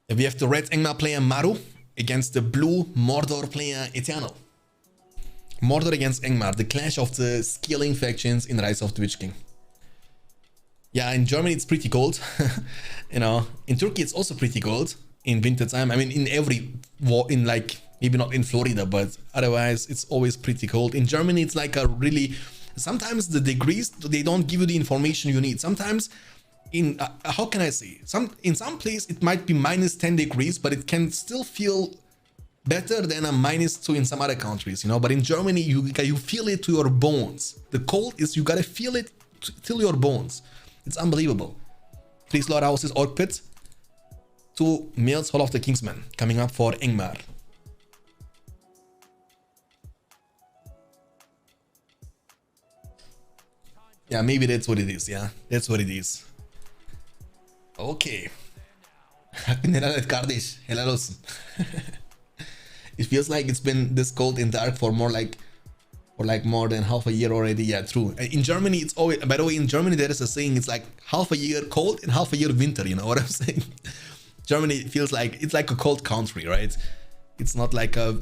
We have the red Angmar player Maru against the blue Mordor player Eternal. Mordor against Angmar, the clash of the scaling factions in Rise of the Witch King. Yeah, in Germany it's pretty cold. You know, in Turkey it's also pretty cold in winter time. I mean, in every war, in like, maybe not in Florida, but otherwise it's always pretty cold. In Germany it's like a really, sometimes the degrees, they don't give you the information you need. Sometimes in, how can I say, in some place it might be minus 10 degrees, but it can still feel better than a -2 in some other countries, you know. But in Germany you feel it to your bones. The cold is, you gotta feel it till your bones. It's unbelievable. 3 slaughterhouses, Orc Pit. 2 males, Hall of the Kingsman coming up for Angmar. Yeah, maybe that's what it is. Yeah, that's what it is. Okay. Helal et kardeş. Helal olsun. It feels like it's been this cold in dark for more than half a year already. Yeah, true. In Germany, it's always, by the way, in Germany there is a saying, it's like half a year cold and half a year winter, you know what I'm saying? Germany feels like, it's like a cold country, right? It's not like a,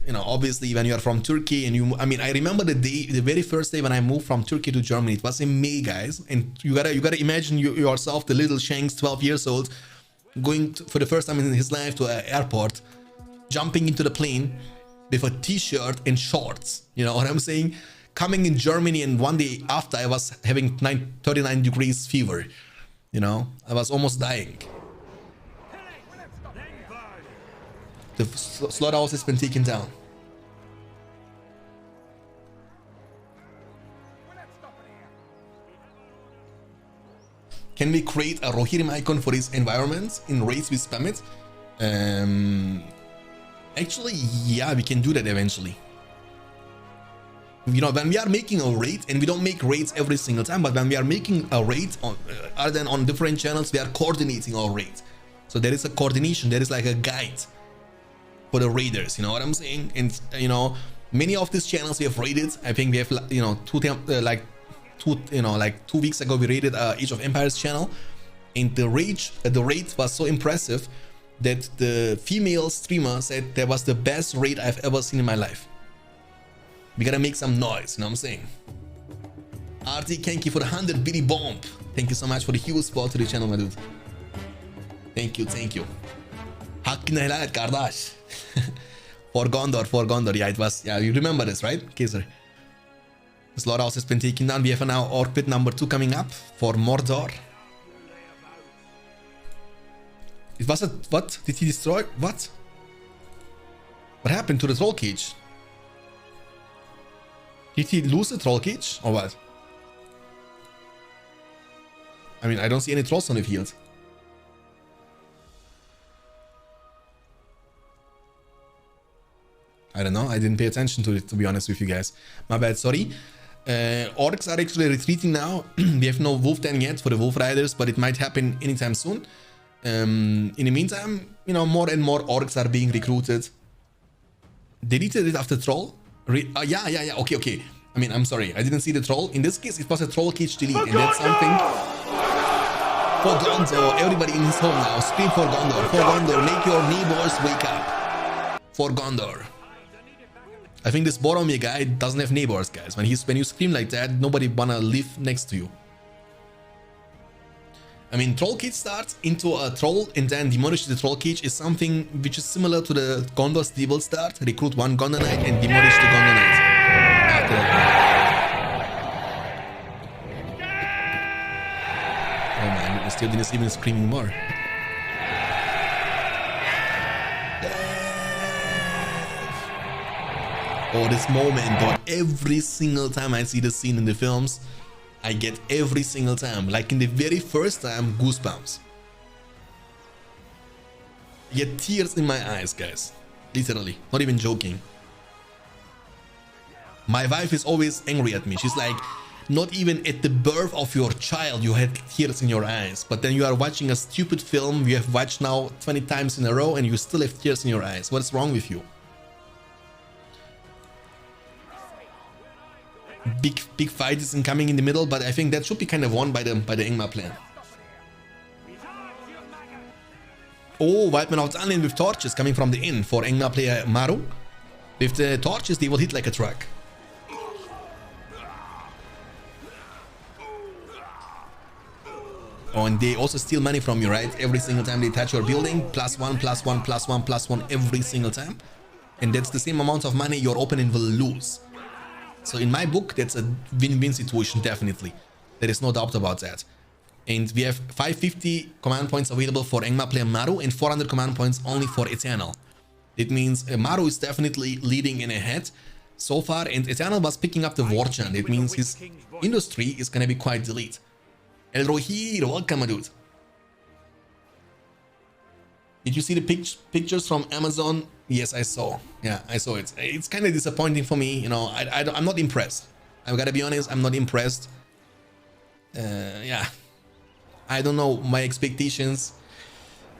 you know, obviously when you are from Turkey and you, I mean, I remember the very first day when I moved from Turkey to Germany. It was in May, guys, and you gotta imagine yourself, the little Shanks, 12 years old, going for the first time in his life to an airport, jumping into the plane with a t-shirt and shorts, you know what I'm saying? Coming in Germany, and one day after I was having 39 degrees fever, you know, I was almost dying. The slaughterhouse has been taken down. Can we create a Rohirrim icon for his environment in raids with spam it? Actually, yeah, we can do that eventually. You know, when we are making a raid, and we don't make raids every single time, but when we are making a raid on, other than on different channels, we are coordinating our raids. So there is a coordination, there is like a guide for the raiders, you know what I'm saying? And you know, many of these channels we have raided. I think we have, you know, 2 weeks ago we raided Age of Empires channel, and the raid was so impressive that the female streamer said that was the best raid I've ever seen in my life. We gotta make some noise, you know what I'm saying? RT Kenki for the 100 bitty bomb. Thank you so much for the huge support to the channel, my dude. Thank you, thank you. Hakkını helal et kardeş. For Gondor, yeah, it was, yeah, you remember this, right, Kaiser? The slaughterhouse has been taken down. We have now Orc Pit number 2 coming up for Mordor. It was a, what? Did he destroy? What? What happened to the troll cage? Did he lose the troll cage or what? I mean, I don't see any trolls on the field. I don't know. I didn't pay attention to it, to be honest with you guys. My bad, sorry. Orcs are actually retreating now. We have no Wolf Den yet for the Wolf Riders, but it might happen anytime soon. In the meantime, you know, more and more orcs are being recruited. Deleted it after troll? Yeah, okay. I mean, I'm sorry, I didn't see the troll. In this case, it was a troll cage delete, and that's something. For Gondor, everybody in his home now, scream for Gondor. For Gondor, make your neighbors wake up. For Gondor. I think this Boromir guy doesn't have neighbors, guys. When you scream like that, nobody wanna live next to you. I mean, troll cage starts into a troll and then demolish the troll cage is something which is similar to the Gondor's Devil start. Recruit 1 Gondor Knight and demolish the Gondor Knight. Oh man, I still didn't even screaming more. Oh, this moment, though, every single time I see this scene in the films, I get every single time, like in the very first time, goosebumps. I get tears in my eyes, guys. Literally, not even joking. My wife is always angry at me. She's like, not even at the birth of your child you had tears in your eyes, but then you are watching a stupid film you have watched now 20 times in a row and you still have tears in your eyes. What's wrong with you? Big fight is incoming in the middle, but I think that should be kind of won by the Ingmar player. Oh, Wildman of Zanlin with torches coming from the inn for Engmar player Maru. With the torches, they will hit like a truck. Oh, and they also steal money from you, right? Every single time they touch your building, +1, +1, +1, +1 every single time. And that's the same amount of money your opponent will lose. So in my book, that's a win-win situation, definitely. There is no doubt about that. And we have 550 command points available for Engmar player Maru and 400 command points only for Eternal. It means Maru is definitely leading in ahead so far, and Eternal was picking up the war chant. It means his industry is going to be quite elite. El Rohir, welcome, my dude. Did you see the pictures from Amazon? Yes, I saw. Yeah, I saw it. It's kind of disappointing for me. You know, I'm not impressed. I've got to be honest, I'm not impressed. Yeah. I don't know, my expectations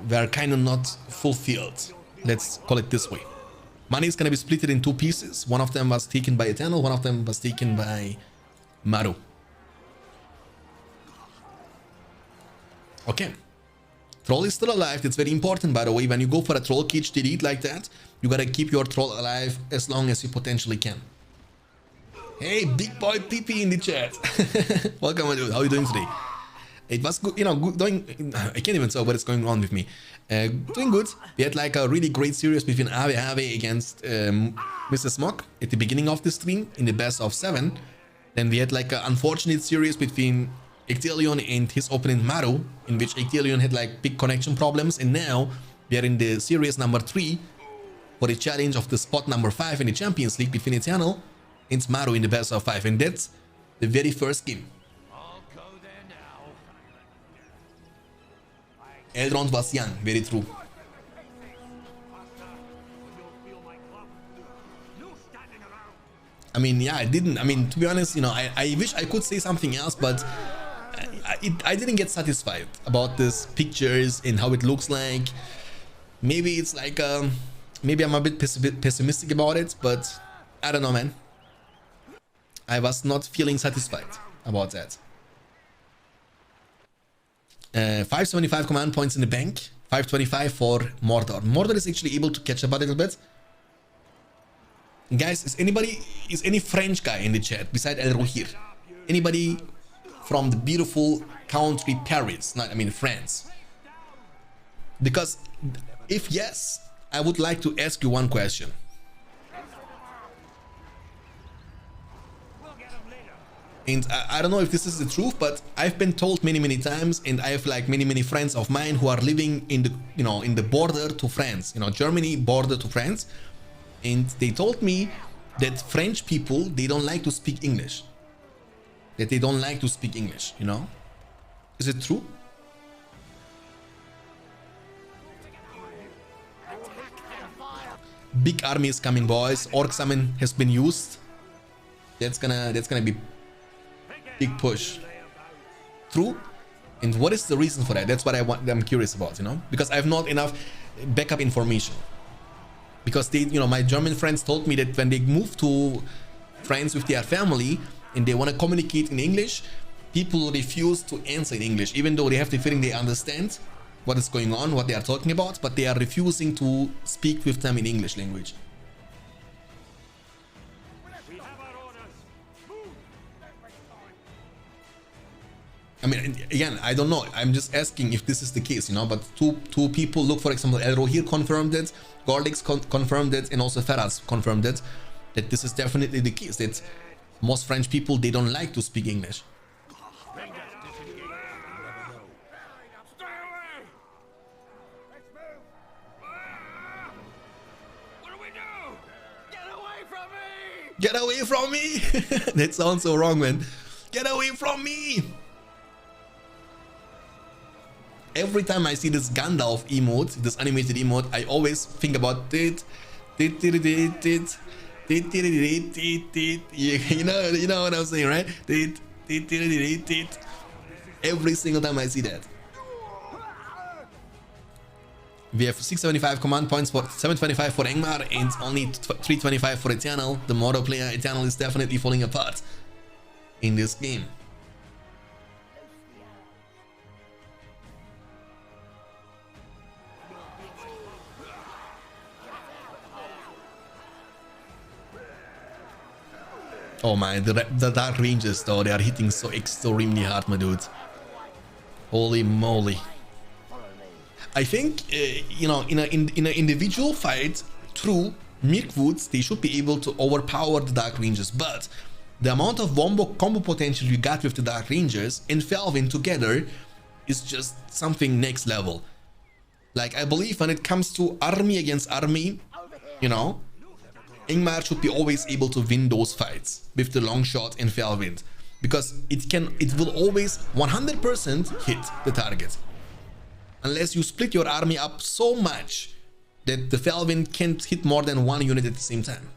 were kind of not fulfilled. Let's call it this way. Money is going to be split in two pieces. One of them was taken by Eternal, one of them was taken by Maru. Okay. Troll is still alive. That's very important, by the way. When you go for a troll cage delete like that, you gotta keep your troll alive as long as you potentially can. Hey, big boy PP in the chat. Welcome, my dude. How are you doing today? It was good, you know, good, doing. I can't even tell what is going on with me. Doing good. We had like a really great series between Ave against Mr. Smog at the beginning of the stream in the best of 7. Then we had like an unfortunate series between Ectelion and his opponent Maru, in which Ectelion had like big connection problems, and now we are in the series number 3 for the challenge of the spot number 5 in the Champions League between Eternal and Maru in the best of 5, and that's the very first game. Eldron was young, very true. I mean, yeah, to be honest, you know, I wish I could say something else, but I didn't get satisfied about this pictures and how it looks like. Maybe it's like, maybe I'm a bit pessimistic about it, but I don't know, man. I was not feeling satisfied about that. 575 command points in the bank, 525 for Mordor. Mordor is actually able to catch up a little bit. Guys, is any French guy in the chat beside El Rohir? Anybody from the beautiful country Paris? Not, I mean France. Because if yes, I would like to ask you one question. And I don't know if this is the truth, but I've been told many times, and I have like many friends of mine who are living in the, you know, in the border to France, you know, Germany border to France, and they told me that French people, they don't like to speak English. That they don't like to speak English, you know? Is it true? Big army is coming, boys. Orc summon has been used. That's gonna be big push. True. And what is the reason for that? That's what I'm curious about, you know, because I have not enough backup information. Because they, you know, my German friends told me that when they move to France with their family and they want to communicate in English, people refuse to answer in English, even though they have the feeling they understand what is going on, what they are talking about, but they are refusing to speak with them in English language. I mean, again, I don't know. I'm just asking if this is the case, you know, but two people, look, for example, El Rohir confirmed it, Gordix confirmed it, and also Ferraz confirmed it, that this is definitely the case, that most French people, they don't like to speak English. Get away from me! That sounds so wrong, man. Get away from me! Every time I see this Gandalf emote, this animated emote, I always think about it. You know what I'm saying, right? Every single time I see that. We have 675 command points for 725 for Engmar and only 325 for Eternal. The Mordor player Eternal is definitely falling apart in this game. Oh my, the Dark Rangers though, they are hitting so extremely hard, my dude. Holy moly. I think, you know, in an individual fight, through Mirkwoods, they should be able to overpower the Dark Rangers, but the amount of combo potential you got with the Dark Rangers and Felvin together is just something next level. Like, I believe when it comes to army against army, you know, Ingmar should be always able to win those fights with the long shot and Felvin, because it will always 100% hit the target. Unless you split your army up so much that the Felvin can't hit more than one unit at the same time.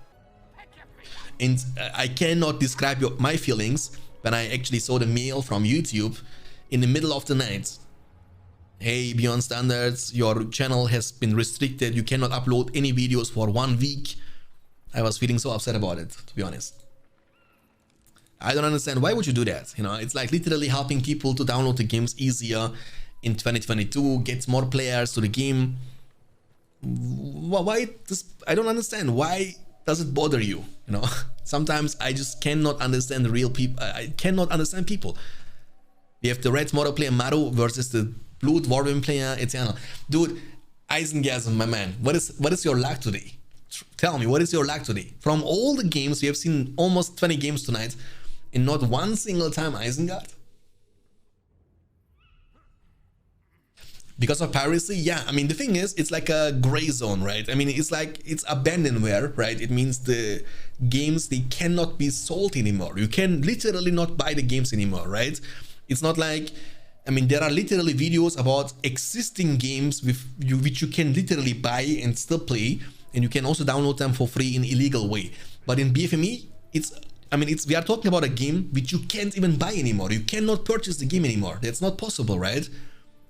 And I cannot describe my feelings when I actually saw the mail from YouTube in the middle of the night. Hey, Beyond Standards, your channel has been restricted. You cannot upload any videos for 1 week. I was feeling so upset about it, to be honest. I don't understand. Why would you do that? You know, it's like literally helping people to download the games easier in 2022, gets more players to the game. Why this? I don't understand. Why does it bother you? You know, sometimes I just cannot understand the real people. I cannot understand people. We have the red model player Maru versus the blue dwarven player Eternal. Dude, Eisengasm, my man. What is your luck today? Tell me, what is your luck today? From all the games, we have seen almost 20 games tonight, and not one single time Isengard? Because of piracy? Yeah, I mean, the thing is, it's like a gray zone, right? I mean, it's like, it's abandonware, right? It means the games, they cannot be sold anymore. You can literally not buy the games anymore, right? It's not like, I mean, there are literally videos about existing games which you can literally buy and still play, and you can also download them for free in illegal way. But in BFME, we are talking about a game which you can't even buy anymore. You cannot purchase the game anymore. That's not possible, right?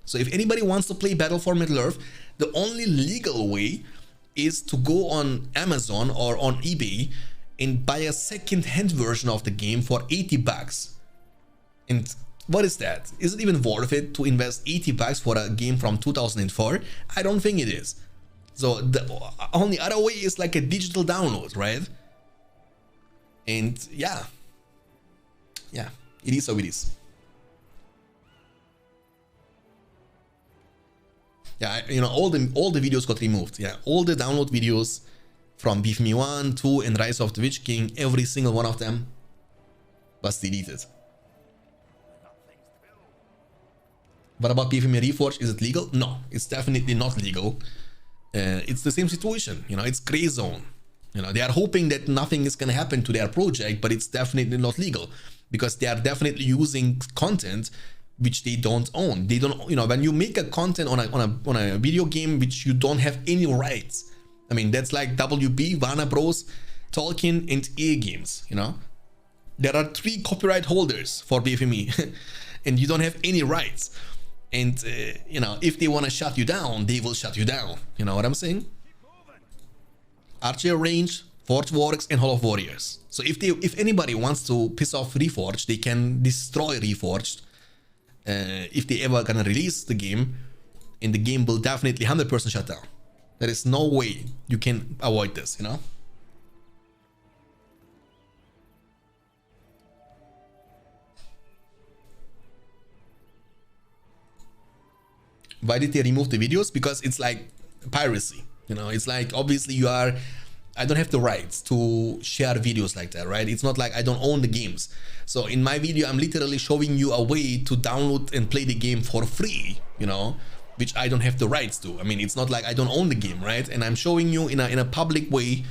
So if anybody wants to play Battle for Middle-earth, the only legal way is to go on Amazon or on eBay and buy a second-hand version of the game for 80 bucks. And what is that? Is it even worth it to invest 80 bucks for a game from 2004? I don't think it is. So the only other way is like a digital download, right? And yeah, it is how it is. Yeah, you know, all the videos got removed. Yeah, all the download videos from BFME 1, 2, and Rise of the Witch King, every single one of them was deleted. What about BFME Reforged? Is it legal? No, it's definitely not legal. It's the same situation, you know, it's gray zone. You know, they are hoping that nothing is gonna happen to their project, but it's definitely not legal because they are definitely using content which they don't own. They don't, you know, when you make a content on a video game which you don't have any rights. I mean, that's like WB, Warner Bros, Tolkien, and EA Games, you know. There are 3 copyright holders for BFME and you don't have any rights. And, you know, if they want to shut you down, they will shut you down. You know what I'm saying? Archer Range, Forge Works, and Hall of Warriors. So if anybody wants to piss off Reforged, they can destroy Reforged. If they ever gonna release the game, and the game will definitely 100% shut down. There is no way you can avoid this, you know? Why did they remove the videos? Because it's like piracy, you know? It's like, obviously I don't have the rights to share videos like that, right? It's not like I don't own the games. So in my video, I'm literally showing you a way to download and play the game for free, you know, which I don't have the rights to. I mean, it's not like I don't own the game, right? And I'm showing you in a public way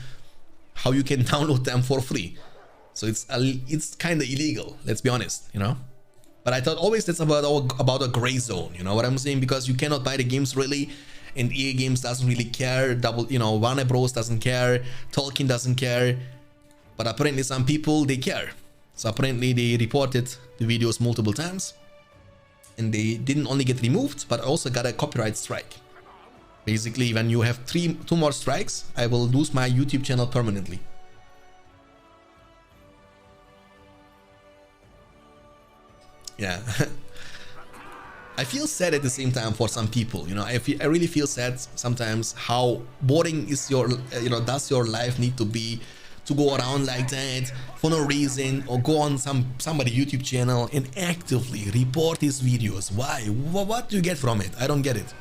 how you can download them for free. So it's kind of illegal, let's be honest, you know? But I thought always that's about a gray zone, you know what I'm saying? Because you cannot buy the games really, and EA Games doesn't really care, Warner Bros doesn't care, Tolkien doesn't care, but apparently some people, they care. So apparently they reported the videos multiple times, and they didn't only get removed, but also got a copyright strike. Basically, when you have 2 more strikes, I will lose my YouTube channel permanently. Yeah. I feel sad at the same time for some people, you know. I really feel sad sometimes how boring is your, does your life need to be to go around like that for no reason, or go on somebody YouTube channel and actively report his videos. Why? What do you get from it? I don't get it.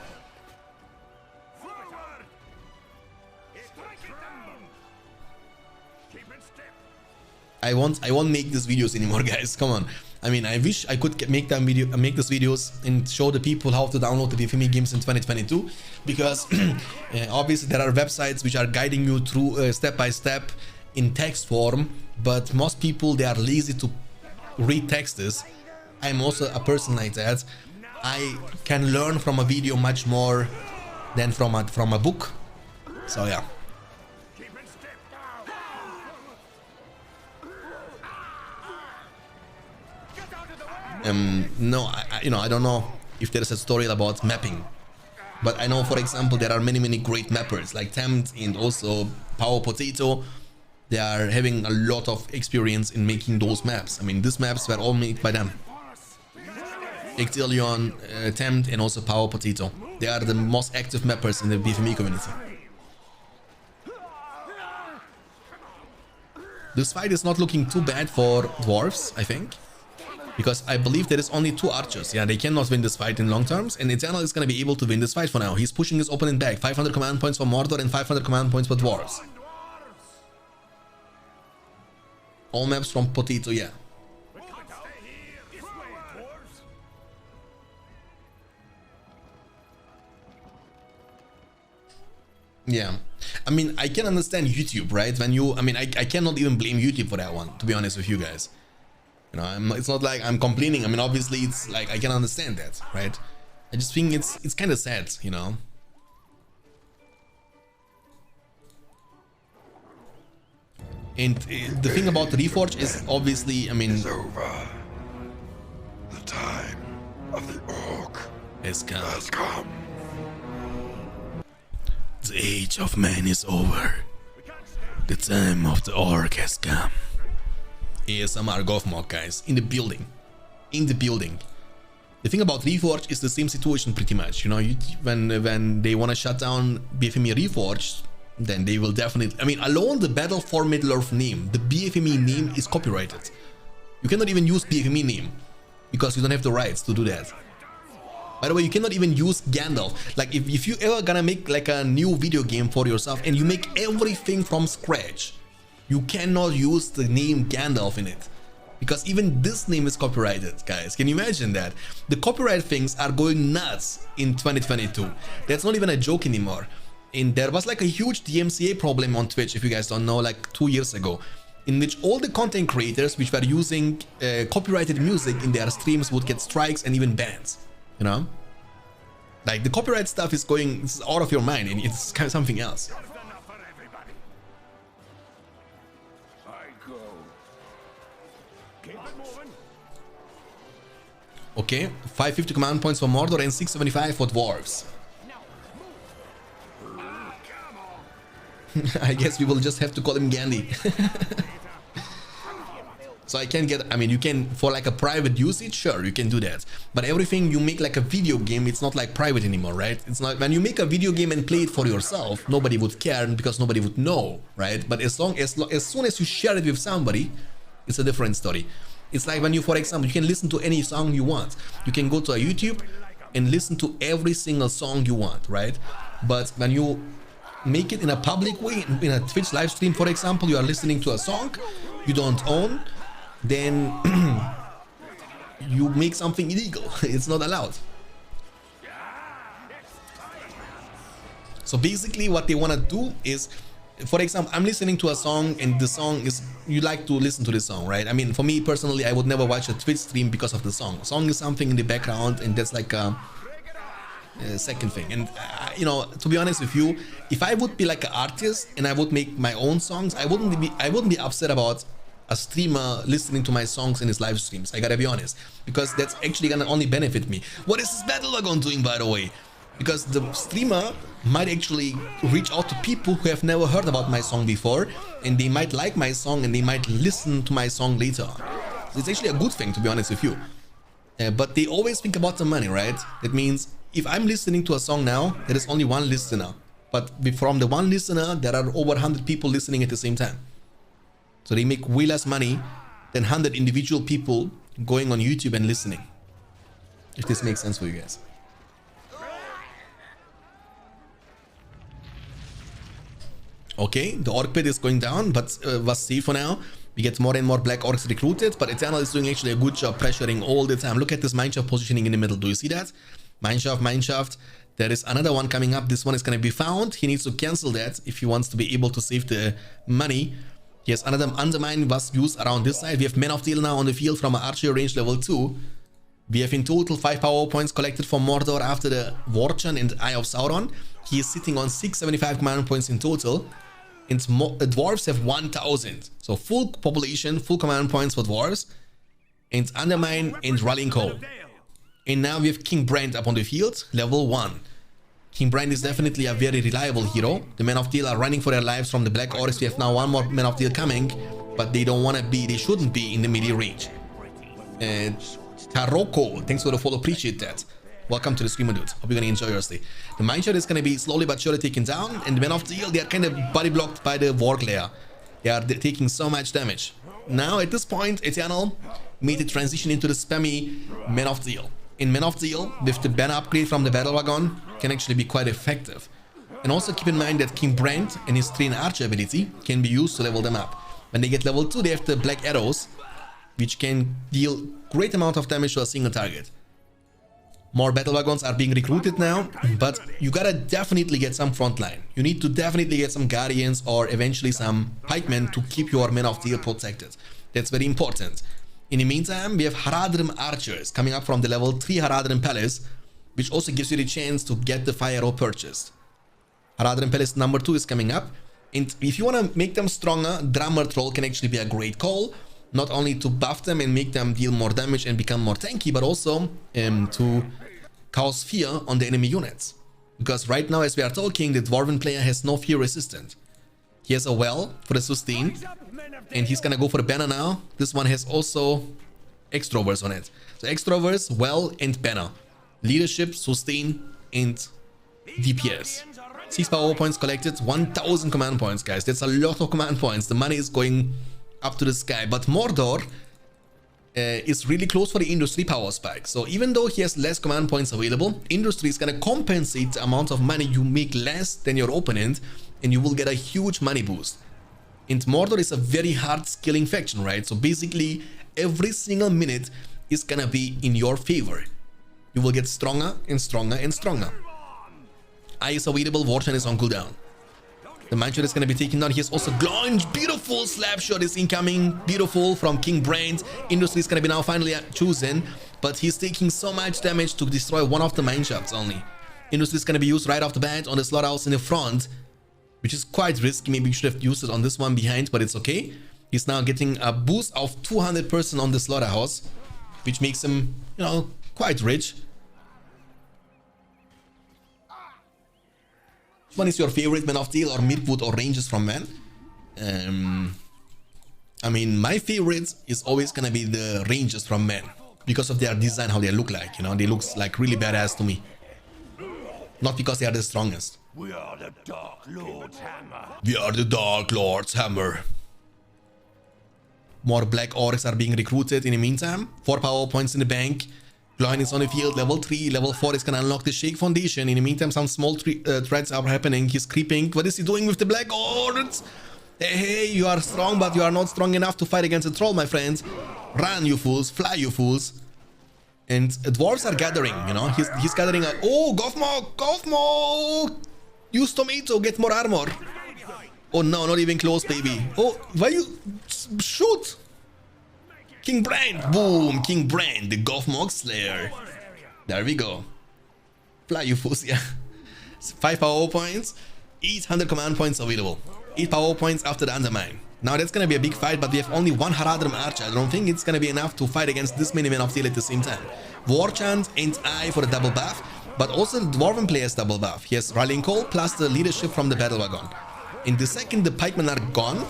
I won't make these videos anymore, guys. Come on. I mean, I wish I could make these videos and show the people how to download the BFME games in 2022, because obviously there are websites which are guiding you through step by step in text form, but most people, they are lazy to read texts. I'm also a person like that. I can learn from a video much more than from a book. So yeah. No, I don't know if there is a story about mapping, but I know, for example, there are many great mappers like Tempt and also Power Potato. They are having a lot of experience in making those maps. I mean, these maps were all made by them. Ectelion, Tempt, and also Power Potato. They are the most active mappers in the BFME community. This fight is not looking too bad for dwarves, I think, because I believe there is only 2 archers. Yeah, they cannot win this fight in long terms, and Eternal is going to be able to win this fight for now. He's pushing his opponent back. 500 command points for Mordor and 500 command points for dwarves. All maps from Potato, yeah. Yeah, I mean, I can understand YouTube, right? When you, I mean, I cannot even blame YouTube for that one, to be honest with you guys. You know, it's not like I'm complaining. I mean, obviously, it's like I can understand that, right? I just think it's kind of sad, you know. And the thing about Reforge is obviously, I mean, it's over. The time of the orc has come. has come. The age of man is over. The time of the orc has come. ASMR Gothmog, guys, in the building. In the building. The thing about Reforge is the same situation pretty much. You know, when they want to shut down BFME Reforge, then they will definitely, I mean, alone the Battle for Middle-earth name, the BFME name is copyrighted. You cannot even use BFME name because you don't have the rights to do that. By the way, you cannot even use Gandalf. Like, if you ever gonna make like a new video game for yourself and you make everything from scratch, you cannot use the name Gandalf in it, because even this name is copyrighted, guys. Can you imagine that? The copyright things are going nuts in 2022. That's not even a joke anymore. And there was like a huge DMCA problem on Twitch, if you guys don't know, like 2 years ago, in which all the content creators which were using copyrighted music in their streams would get strikes and even bans, you know? Like, the copyright stuff is going, it's out of your mind, and it's kind of something else. Okay, 550 command points for Mordor and 675 for dwarves. I guess we will just have to call him Gandhi. So I can get, I mean, you can, for like a private usage, sure, you can do that. But everything you make like a video game, it's not like private anymore, right? It's not, when you make a video game and play it for yourself, nobody would care because nobody would know, right? But as soon as you share it with somebody, it's a different story. It's like when you, for example, you can listen to any song you want. You can go to a YouTube and listen to every single song you want, right? But when you make it in a public way, in a Twitch live stream, for example, you are listening to a song you don't own, then you make something illegal. It's not allowed. So basically what they want to do is, for example, I'm listening to a song and the song is, you like to listen to the song, right? I mean, for me personally, I would never watch a Twitch stream because of the song. The song is something in the background, and that's like a second thing. And you know, to be honest with you, if I would be like an artist and I would make my own songs, I wouldn't be upset about a streamer listening to my songs in his live streams. I gotta be honest, because that's actually gonna only benefit me. What is this battle wagon doing, by the way? Because the streamer might actually reach out to people who have never heard about my song before, and they might like my song and they might listen to my song later on. So it's actually a good thing, to be honest with you. But they always think about the money, right? That means if I'm listening to a song now, there is only one listener. But from the one listener, there are over 100 people listening at the same time. So they make way less money than 100 individual people going on YouTube and listening. If this makes sense for you guys. Okay, the orc pit is going down, but was safe for now. We get more and more black orcs recruited, but Eternal is doing actually a good job pressuring all the time. Look at this mineshaft positioning in the middle. Do you see that? Mineshaft, mineshaft. There is another one coming up. This one is going to be found. He needs to cancel that if he wants to be able to save the money. Yes, another undermine was used around this side. We have Men of Steel now on the field from archery range level 2. We have in total 5 power points collected from Mordor after the War Chant and Eye of Sauron. He is sitting on 675 command points in total. And dwarves have 1000. So full population, full command points for dwarves. And Undermine and Rallying Call. And now we have King Brand up on the field, level 1. King Brand is definitely a very reliable hero. The Men of Steel are running for their lives from the Black Orcs. We have now one more Men of Steel coming, but they don't want to be, they shouldn't be in the melee range. And Taroko, thanks for the follow, appreciate that. Welcome to the streamer, dude. Hope you're gonna enjoy your stay. The Mineshaft is gonna be slowly but surely taken down, and the Men of Steel, they are kind of body blocked by the Warg layer. They are taking so much damage. Now at this point, Eternal made the transition into the spammy Men of Steel. In Men of Steel, with the banner upgrade from the Battle Wagon, can actually be quite effective. And also keep in mind that King Brand and his Train Archer ability can be used to level them up. When they get level 2, they have the Black Arrows, which can deal great amount of damage to a single target. More Battle Wagons are being recruited now, but you gotta definitely get some frontline. You need to definitely get some Guardians or eventually some Pikemen to keep your Men of Steel protected. That's very important. In the meantime, we have Haradrim Archers coming up from the level 3 Haradrim Palace, which also gives you the chance to get the Fire Row purchased. Haradrim Palace number 2 is coming up, and if you want to make them stronger, Drummer Troll can actually be a great call. Not only to buff them and make them deal more damage and become more tanky, but also to cause fear on the enemy units. Because right now, as we are talking, the Dwarven player has no fear resistant. He has a well for the sustain, and he's gonna go for the banner now. This one has also extroverts on it. So extroverts, well, and banner. Leadership, sustain, and DPS. 6 power points collected, 1000 command points, guys. That's a lot of command points. The money is going up to the sky, but Mordor is really close for the industry power spike. So even though he has less command points available, industry is gonna compensate the amount of money you make less than your opponent, and you will get a huge money boost. And Mordor is a very hard scaling faction, right? So basically every single minute is gonna be in your favor. You will get stronger and stronger and stronger. Eye is available, War Chant is on cooldown. The Mineshaft is going to be taken down. He has also glowing, beautiful slap shot is incoming, beautiful from King Brand. Industry is going to be now finally chosen, but he's taking so much damage to destroy one of the Mineshafts only. Industry is going to be used right off the bat on the slaughterhouse in the front, which is quite risky. Maybe you should have used it on this one behind, but it's okay. He's now getting a boost of 200% on the slaughterhouse, which makes him, you know, quite rich. Which one is your favorite Man of Steel or Midwood or Ranges from Man? I mean, my favorite is always gonna be the Ranges from Man because of their design, how they look like, you know, they look like really badass to me. Not because they are the strongest. We are the Dark Lord's hammer. We are the Dark Lord's hammer. More Black Orcs are being recruited in the meantime. 4 power points in the bank. Gloin is on the field, level 3, level 4 is gonna unlock the Shake Foundation. In the meantime, some small threats are happening. He's creeping. What is he doing with the Black Orcs? Hey, you are strong, but you are not strong enough to fight against a troll, my friends. Run, you fools. Fly, you fools. And dwarves are gathering, you know. He's gathering a... Oh, Gothmog! Gothmog! Use tomato, get more armor. Oh no, not even close, baby. Oh, why you... Shoot! King Brand! Boom! King Brand, the Gothmog Slayer. There we go. Fly, you fools, yeah. 5 power points, 800 command points available. 8 power points after the Undermine. Now that's gonna be a big fight, but we have only one Haradrim Archer. I don't think it's gonna be enough to fight against this many Men of Steel at the same time. War Chant and Eye for the double buff, but also the Dwarven player's double buff. He has Rallying Call plus the leadership from the Battle Wagon. In the second the Pikemen are gone,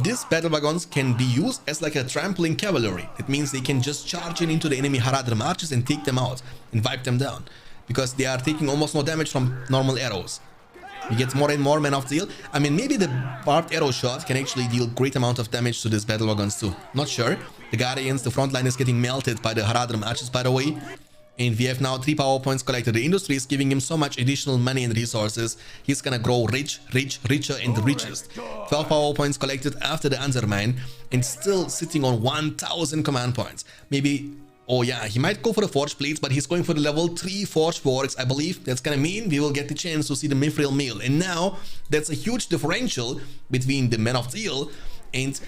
these Battle Wagons can be used as like a trampling cavalry. It means they can just charge in into the enemy Haradrim Archers and take them out and wipe them down, because they are taking almost no damage from normal arrows. He gets more and more Men of Steel. I mean, maybe the barbed arrow shot can actually deal great amount of damage to these battle wagons too. Not sure. The Guardians, the front line is getting melted by the Haradrim archers, by the way. And we have now 3 power points collected. The industry is giving him so much additional money and resources. He's gonna grow richer and richest. 12 power points collected after the Undermine and still sitting on 1000 command points. Maybe, oh yeah, he might go for the Forge Plates, but he's going for the level 3 Forge Works. I believe that's gonna mean we will get the chance to see the Mithril Mail. And now that's a huge differential between the Men of Steel and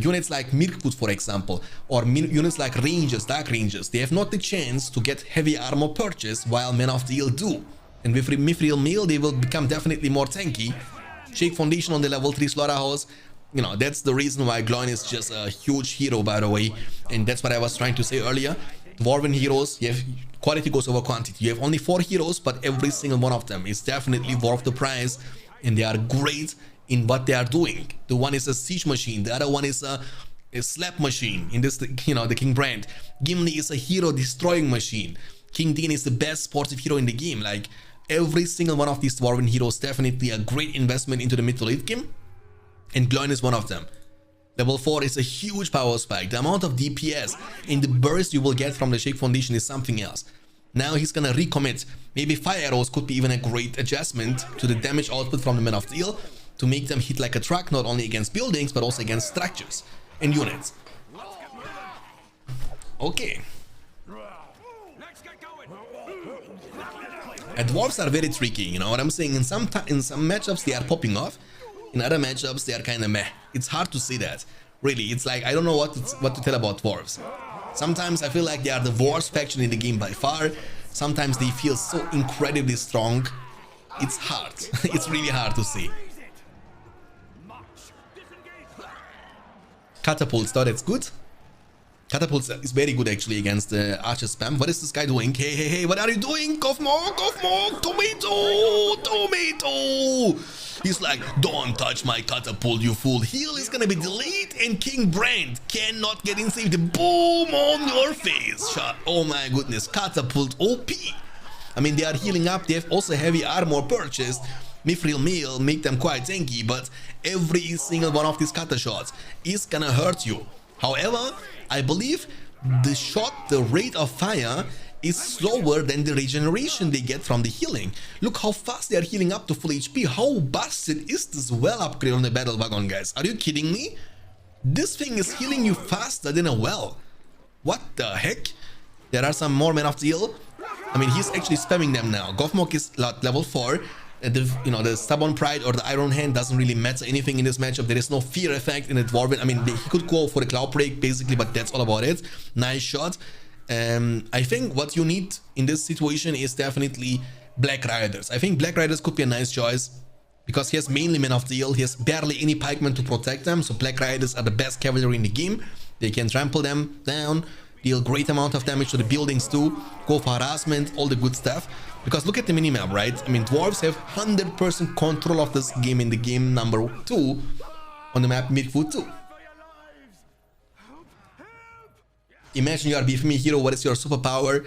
units like Mirkwood, for example, or units like Rangers, Dark Rangers. They have not the chance to get heavy armor purchase while Men of Steel do. And with Mithril Mail, they will become definitely more tanky. Shake Foundation on the level 3 Slaughterhouse. You know, that's the reason why Gloin is just a huge hero, by the way. And that's what I was trying to say earlier. Dwarven heroes, you have quality goes over quantity. You have only 4 heroes, but every single one of them is definitely worth the price. And they are great in what they are doing. The one is a siege machine, the other one is a slap machine in this, you know, the King Brand. Gimli is a hero destroying machine. King Dean is the best sportive hero in the game. Like, every single one of these Dwarven heroes definitely a great investment into the mid to late game, and Gloin is one of them. Level 4 is a huge power spike. The amount of DPS and the burst you will get from the Shake Foundation is something else. Now he's gonna recommit. Maybe fire arrows could be even a great adjustment to the damage output from the Men of Steel, to make them hit like a truck, not only against buildings, but also against structures and units. Okay. And dwarves are very tricky, you know what I'm saying? In some matchups they are popping off, in other matchups they are kind of meh. It's hard to say that. Really, it's like I don't know what to tell about dwarves. Sometimes I feel like they are the worst faction in the game by far. Sometimes they feel so incredibly strong. It's hard. It's really hard to see. Catapults, though, that's good. Catapults is very good actually against the archer spam. What is this guy doing? Hey, what are you doing? Goffmog, tomato. He's like, don't touch my catapult, you fool. Heal is gonna be delayed and King Brand cannot get in safety. Boom on your face. Shot. Oh my goodness, catapult OP. I mean, they are healing up. They have also heavy armor purchased. Mithril Mail make them quite tanky, but every single one of these kata shots is gonna hurt you. However, I believe the rate of fire is slower than the regeneration they get from the healing. Look how fast they are healing up to full HP. How busted is this well upgrade on the battle wagon, guys? Are you kidding me? This thing is healing you faster than a well. What the heck? There are some more Men of Steel. I mean, he's actually spamming them now. Goffmog is level 4. The Stubborn Pride or the Iron Hand doesn't really matter anything in this matchup. There is no fear effect in the Dwarven. I mean, he could go for the Cloud Break basically, but that's all about it. Nice shot. I think what you need in this situation is definitely Black Riders. I think Black Riders could be a nice choice because he has mainly Men of Steel. He has barely any pikemen to protect them, so Black Riders are the best cavalry in the game. They can trample them down, deal great amount of damage to the buildings too, go for harassment, all the good stuff. Because look at the minimap, right? I mean, dwarves have 100% control of this game in the game number 2 on the map Mirkwood 2. Imagine you are BFME hero. What is your superpower?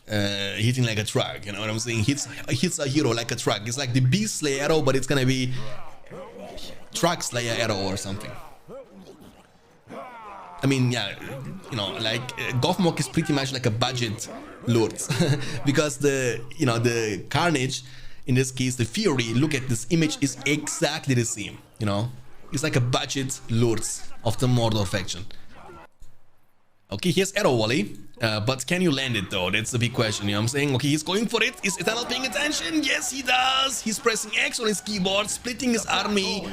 Hitting like a truck. You know what I'm saying? Hits a hero like a truck. It's like the Beast Slayer arrow, but it's gonna be Truck Slayer arrow or something. I mean, yeah, you know, like Goffmog is pretty much like a budget Lords because the Carnage, in this case the Fury, look at this image, is exactly the same, you know. It's like a budget Lords of the Mordor faction. Okay, here's Arrow Volley, but can you land it though? That's the big question, you know what I'm saying? Okay, he's going for it. Is Eternal paying attention? Yes, he does. He's pressing X on his keyboard, splitting his army,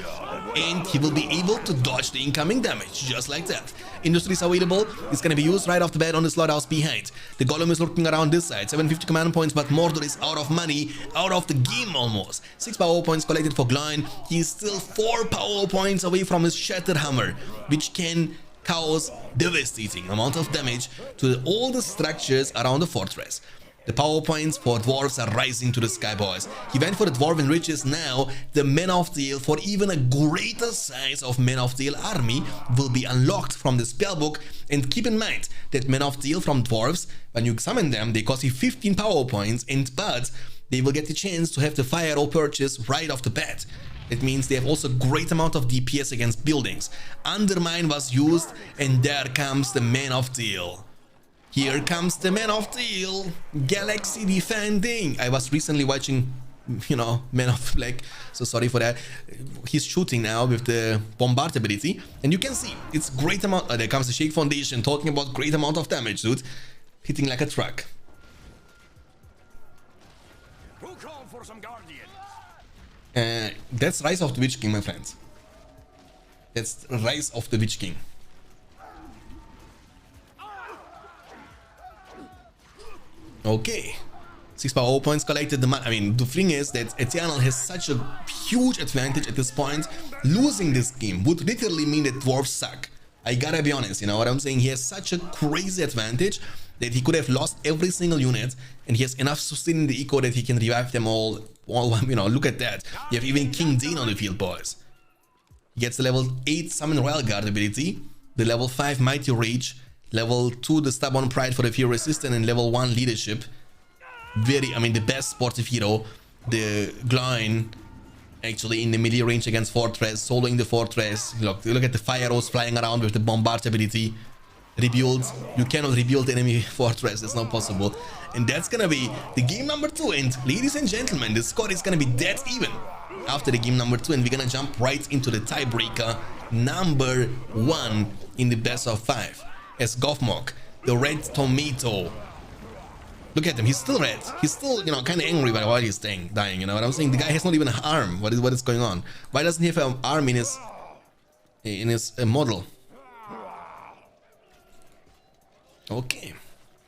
and he will be able to dodge the incoming damage, just like that. Industry is available. It's gonna be used right off the bat on the slaughterhouse behind. The Golem is looking around this side, 750 command points, but Mordor is out of money, out of the game almost. 6 power points collected for Gloin. He is still 4 power points away from his Shattered Hammer, which can cause devastating amount of damage to all the structures around the fortress. The power points for dwarves are rising to the sky, boys. He went for the Dwarven Riches. Now the Men of Steel, for even a greater size of Men of Steel army, will be unlocked from the spellbook. And keep in mind that Men of Steel from dwarves, when you summon them, they cost you 15 power points, but they will get the chance to have the fire arrow purchase right off the bat. It means they have also great amount of DPS against buildings. Undermine was used, and there comes the man of steel. Here comes the man of steel, Galaxy defending. I was recently watching, you know, Man of Black, so sorry for that. He's shooting now with the bombard ability, and you can see it's great amount. There comes the Shake Foundation, talking about great amount of damage, dude, hitting like a truck. Who called for some guardians? That's Rise of the Witch King, my friends. That's Rise of the Witch King. Okay, 6 power points collected. I mean, the thing is that Eternal has such a huge advantage at this point. Losing this game would literally mean that dwarves suck. I gotta be honest, you know what I'm saying? He has such a crazy advantage that he could have lost every single unit, and he has enough sustain in the eco that he can revive them all, you know, look at that. You have even King Dean on the field, boys. He gets the level 8 Summon Royal Guard ability, the level 5 Mighty Rage, level 2 the Stubborn Pride for the Fear Resistant, and level 1 Leadership. I mean, the best sportive hero, the Gloin, actually in the melee range against Fortress, soloing the Fortress. Look at the fire arrows flying around with the bombard ability. Rebuild. You cannot rebuild enemy Fortress, that's not possible. And that's gonna be the game number 2. And ladies and gentlemen, the score is gonna be dead even after the game number 2, and we're gonna jump right into the tiebreaker number 1 in the best of 5. As Gothmog, the red tomato. Look at him, he's still red. He's still, you know, kind of angry by why he's dying, you know what I'm saying? The guy has not even an arm. What is going on? Why doesn't he have an arm in his model? Okay.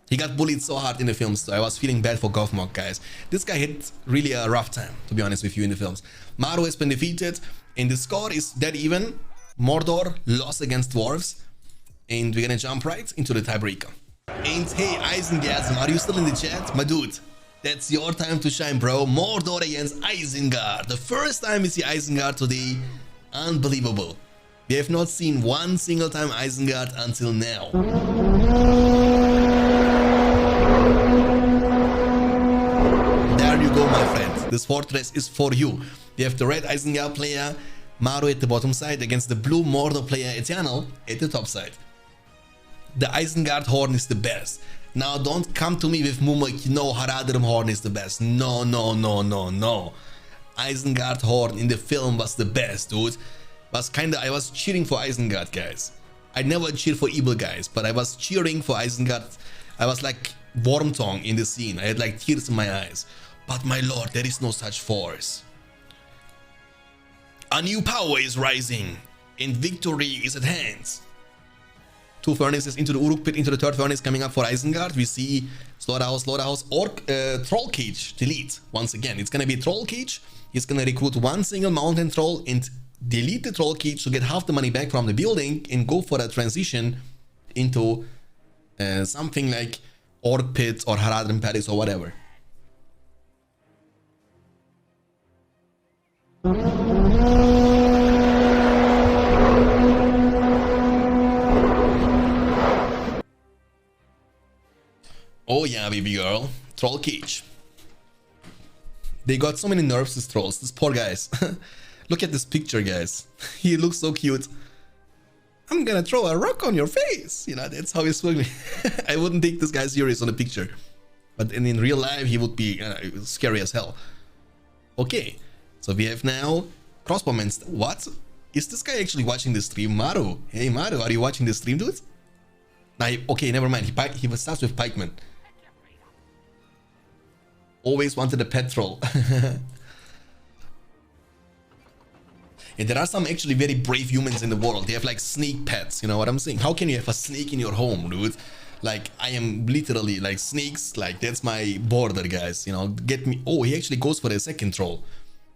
He got bullied so hard in the films, so I was feeling bad for Gothmog, guys. This guy had really a rough time, to be honest with you, in the films. Maru has been defeated, and the score is dead even. Mordor lost against dwarves, and we're gonna jump right into the tiebreaker. And hey, Isengard, are you still in the chat? My dude, that's your time to shine, bro. Mordor against Isengard. The first time we see Isengard today. Unbelievable. We have not seen one single time Isengard until now. There you go, my friend. This fortress is for you. We have the red Isengard player, Maru at the bottom side, against the blue Mordor player, Eternal, at the top side. The Isengard Horn is the best. Now don't come to me with Mumuk, no, Haradrim Horn is the best. No, no, no, no, no. Isengard Horn in the film was the best, dude. I was cheering for Isengard, guys. I never cheer for evil guys, but I was cheering for Isengard. I was like Wormtongue in the scene. I had like tears in my eyes. But my lord, there is no such force. A new power is rising, and victory is at hand. 2 furnaces into the Uruk pit, into the 3rd furnace coming up for Isengard. We see Slaughterhouse, Troll Cage, delete. Once again, it's gonna be Troll Cage. He's gonna recruit 1 single mountain troll and delete the Troll Cage to get half the money back from the building and go for a transition into something like Orc Pit or Haradrim Palace or whatever. Oh yeah, baby girl. Troll Cage. They got so many nerfs, these trolls. These poor guys. Look at this picture, guys. He looks so cute. I'm gonna throw a rock on your face. You know, that's how he's swimming. I wouldn't take this guy serious on a picture. But in real life, he would be scary as hell. Okay. So we have now Crossbowman. What? Is this guy actually watching the stream? Maru. Hey, Maru, are you watching the stream, dude? Okay, never mind. He starts with Pikeman. Always wanted a pet troll. And there are some actually very brave humans in the world. They have like snake pets, you know what I'm saying? How can you have a snake in your home, dude? Like, I am literally like snakes, like that's my border, guys, you know, get me. Oh, he actually goes for the 2nd troll.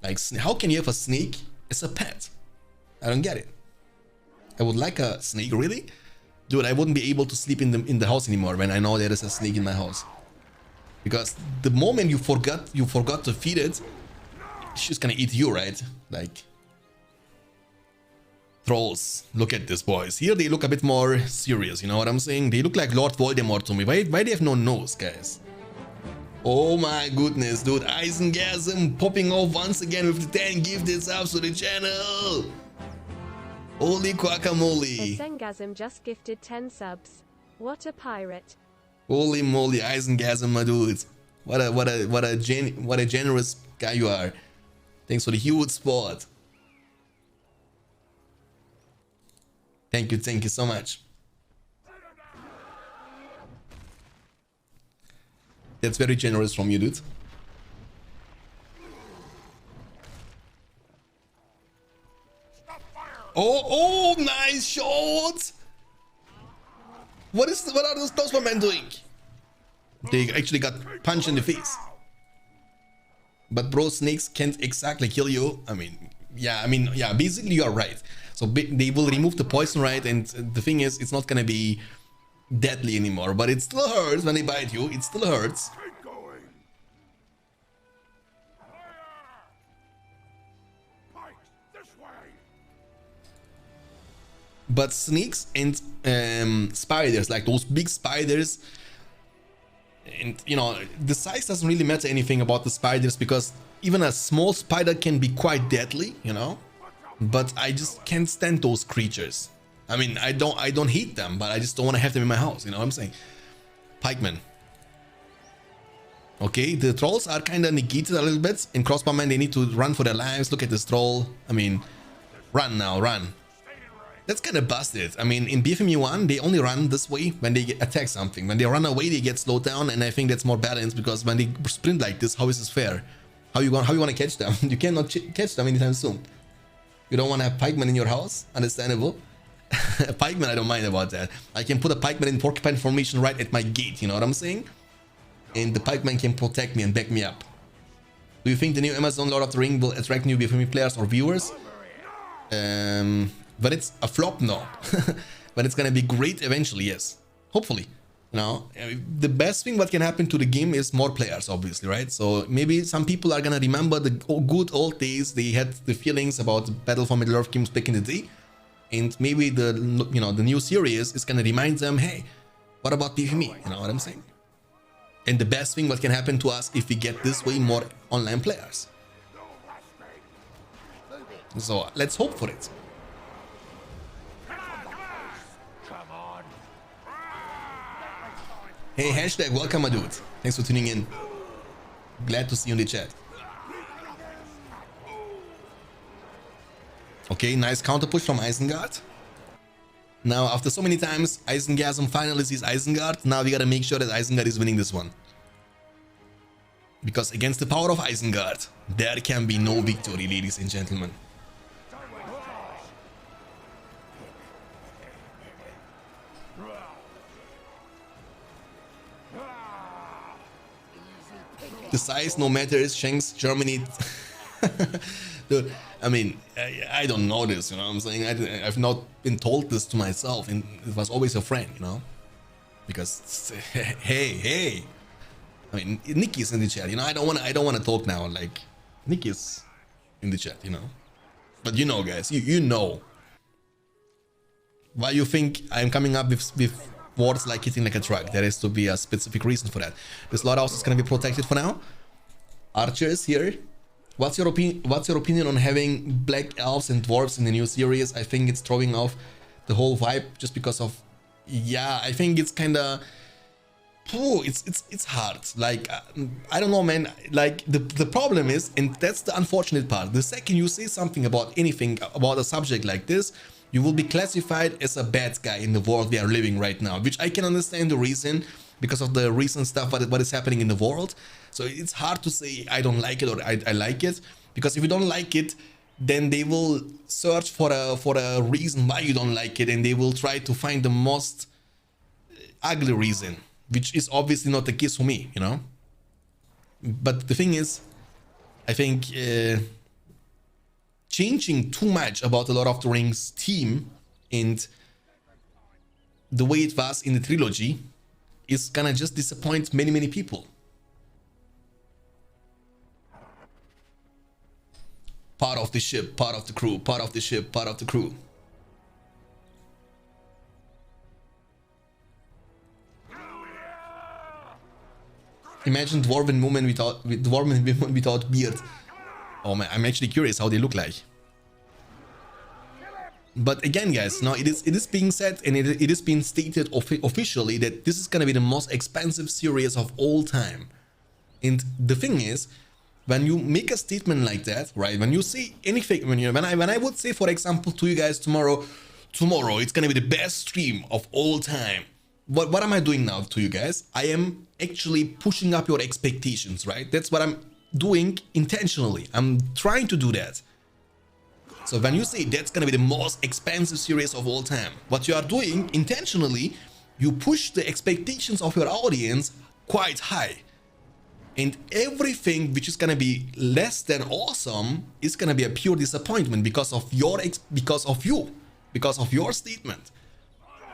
Like, how can you have a snake as a pet? I don't get it. I would like a snake, really? Dude, I wouldn't be able to sleep in the house anymore when I know there is a snake in my house. Because the moment you forgot to feed it, she's gonna eat you, right? Like, trolls. Look at this, boys. Here they look a bit more serious, you know what I'm saying? They look like Lord Voldemort to me. Why they have no nose, guys? Oh my goodness, dude. Eisengasm popping off once again with the 10 gifted subs to the channel. Holy guacamole. Eisengasm just gifted 10 subs. What a pirate. Holy moly, Eisengasm, my dude. What a generous guy you are. Thanks for the huge support. Thank you so much. That's very generous from you, dude. Oh, nice shot! What are those Tospermen doing? They actually got punched in the face. But bro, snakes can't exactly kill you. Yeah, basically you are right. So they will remove the poison, right? And the thing is, it's not gonna be deadly anymore, but it still hurts when they bite you. It still hurts. But snakes and spiders, like those big spiders, and you know, the size doesn't really matter anything about the spiders, because even a small spider can be quite deadly, you know. But I just can't stand those creatures. I mean, I don't hate them, but I just don't want to have them in my house, you know what I'm saying? Pikemen. Okay, the trolls are kind of negated a little bit. In crossbowmen, they need to run for their lives. Look at this troll. I mean, run now, run. That's kind of busted. I mean, in BFME 1, they only run this way when they attack something. When they run away, they get slowed down, and I think that's more balanced, because when they sprint like this, how is this fair? How you want to catch them? You cannot catch them anytime soon. You don't want to have pikemen in your house? Understandable. A pikeman, I don't mind about that. I can put a pikeman in porcupine formation right at my gate, you know what I'm saying? And the pikeman can protect me and back me up. Do you think the new Amazon Lord of the Ring will attract new BFME players or viewers? But it's a flop, no. But it's gonna be great eventually, yes. Hopefully. You know, the best thing what can happen to the game is more players, obviously, right? So maybe some people are gonna remember the good old days. They had the feelings about Battle for Middle-earth games back in the day, and maybe the new series is gonna remind them, hey, what about BFME? You know what I'm saying? And the best thing what can happen to us if we get this way more online players. So let's hope for it. Hey, hashtag welcome, my dude. Thanks for tuning in. Glad to see you in the chat. Okay, nice counter push from Isengard. Now, after so many times, Eisengasm finally sees Isengard. Now we gotta make sure that Isengard is winning this one. Because against the power of Isengard, there can be no victory, ladies and gentlemen. The size no matters. Shanks, Germany. Dude, I mean, I don't know this, you know what I'm saying? I've not been told this to myself, and it was always a friend, you know? Because, hey. I mean, Nikki's in the chat, you know? I don't want to talk now, like, Nikki's in the chat, you know? But you know, guys, you know. Why you think I'm coming up with words like hitting like a truck? There has to be a specific reason for that. This slaughterhouse is going to be protected for now. Archers here. What's your opinion on having black elves and dwarves in the new series? I think it's throwing off the whole vibe just because of, yeah, I think it's kind of, it's hard. Like, I don't know, man. Like, the problem is, and that's the unfortunate part, the second you say something about anything, about a subject like this, you will be classified as a bad guy in the world we are living right now, which I can understand the reason, because of the recent stuff, what is happening in the world. So it's hard to say I don't like it or I like it, because if you don't like it, then they will search for a reason why you don't like it, and they will try to find the most ugly reason, which is obviously not the case for me, you know. But the thing is, I think changing too much about the Lord of the Rings team and the way it was in the trilogy is gonna just disappoint many people. Part of the ship, part of the crew, part of the ship, part of the crew. Imagine dwarven woman without beard. Oh man, I'm actually curious how they look like. But again, guys, now it is being said and it is being stated officially that this is gonna be the most expensive series of all time. And the thing is, when you make a statement like that, right? When you say anything, when I would say, for example, to you guys tomorrow it's gonna be the best stream of all time. What am I doing now to you guys? I am actually pushing up your expectations, right? That's what I'm doing intentionally. I'm trying to do that. So when you say that's gonna be the most expensive series of all time, what you are doing intentionally, you push the expectations of your audience quite high. And everything which is gonna be less than awesome is gonna be a pure disappointment because of your statement.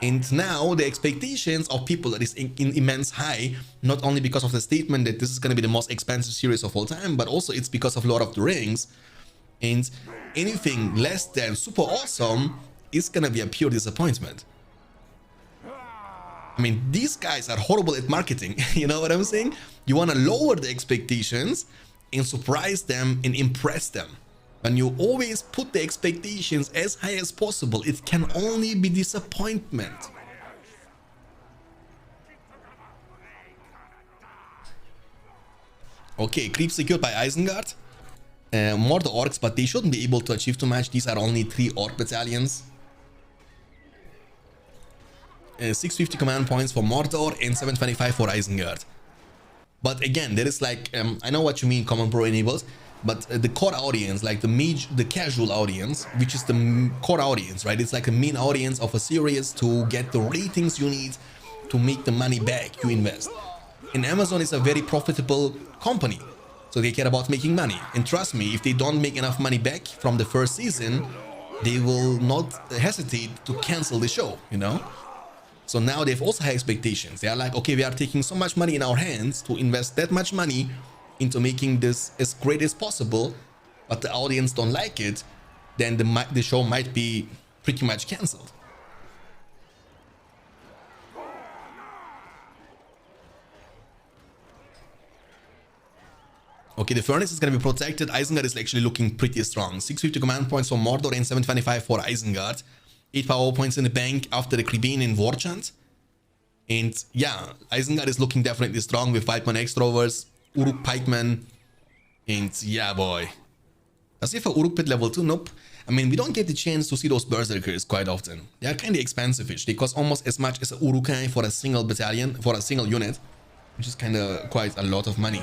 And now the expectations of people that is in immense high, not only because of the statement that this is gonna be the most expensive series of all time, but also it's because of Lord of the Rings. And anything less than super awesome is gonna be a pure disappointment. I mean, these guys are horrible at marketing. You know what I'm saying? You want to lower the expectations and surprise them and impress them. When you always put the expectations as high as possible, it can only be disappointment. Okay, creep secured by Isengard. More the orcs, but they shouldn't be able to achieve too much. These are only 3 orc battalions. 650 command points for Mordor and 725 for Isengard. But again, there is like, I know what you mean, Common Pro enables, but the core audience, like the casual audience, which is the core audience, right? It's like a main audience of a series to get the ratings you need to make the money back you invest. And Amazon is a very profitable company, so they care about making money. And trust me, if they don't make enough money back from the first season, they will not hesitate to cancel the show, you know? So now they've also high expectations. They are like, okay, we are taking so much money in our hands to invest that much money into making this as great as possible, but the audience don't like it, then the show might be pretty much cancelled. Okay, the furnace is going to be protected. Isengard is actually looking pretty strong. 650 command points for Mordor and 725 for Isengard. 8 power points in the bank after the Kribin and Warchant. And yeah, Isengard is looking definitely strong with Pikeman X-Rovers, Uruk Pikeman. And yeah, boy. Does he have a Uruk Pit level 2? Nope. I mean, we don't get the chance to see those Berserkers quite often. They are kind of expensive-ish. They cost almost as much as a Urukai for a single battalion, for a single unit, which is kind of quite a lot of money.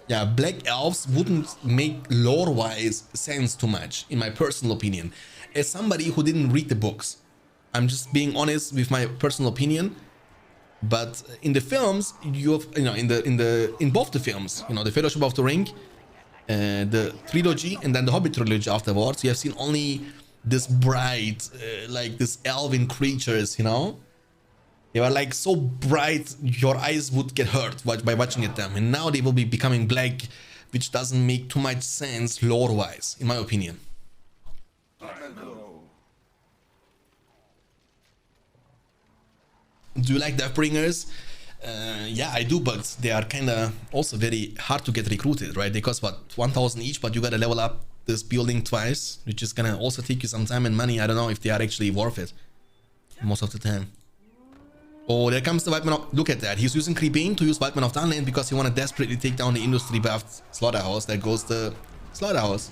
Yeah, Black Elves wouldn't make lore-wise sense too much, in my personal opinion. As somebody who didn't read the books, I'm just being honest with my personal opinion. But in the films, you have, you know, in both the films, you know, the Fellowship of the Ring, the trilogy, and then the Hobbit trilogy afterwards, you have seen only this bright, like this elven creatures, you know. They were like so bright, your eyes would get hurt by watching at them. And now they will be becoming black, which doesn't make too much sense lore-wise, in my opinion. Do you like Deathbringers? Yeah, I do, but they are kind of also very hard to get recruited, right? They cost, what, 1,000 each, but you gotta level up this building twice, which is gonna also take you some time and money. I don't know if they are actually worth it most of the time. Oh, there comes the Wildman of... Look at that. He's using Kribin to use Wildman of Dunland because he want to desperately take down the industry buffed slaughterhouse. There goes the slaughterhouse.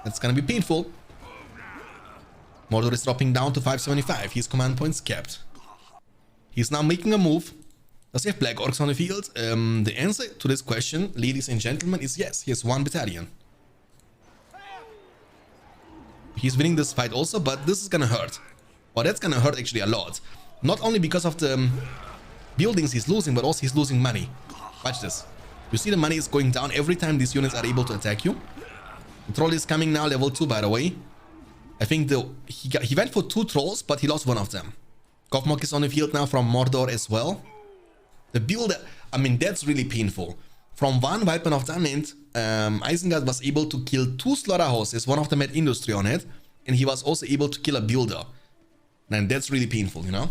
That's gonna be painful. Mordor is dropping down to 575. His command points kept. He's now making a move. Does he have Black Orcs on the field? The answer to this question, ladies and gentlemen, is yes. He has 1 battalion. He's winning this fight also, but this is gonna hurt. Well, that's gonna hurt actually a lot. Not only because of the buildings he's losing, but also he's losing money. Watch this. You see the money is going down every time these units are able to attack you. The troll is coming now, level 2, by the way. I think he went for 2 trolls, but he lost 1 of them. Kovmok is on the field now from Mordor as well. The builder, I mean, that's really painful. From one weapon of Diamond, Isengard was able to kill 2 slaughterhouses. One of them had industry on it. And he was also able to kill a builder. And that's really painful, you know?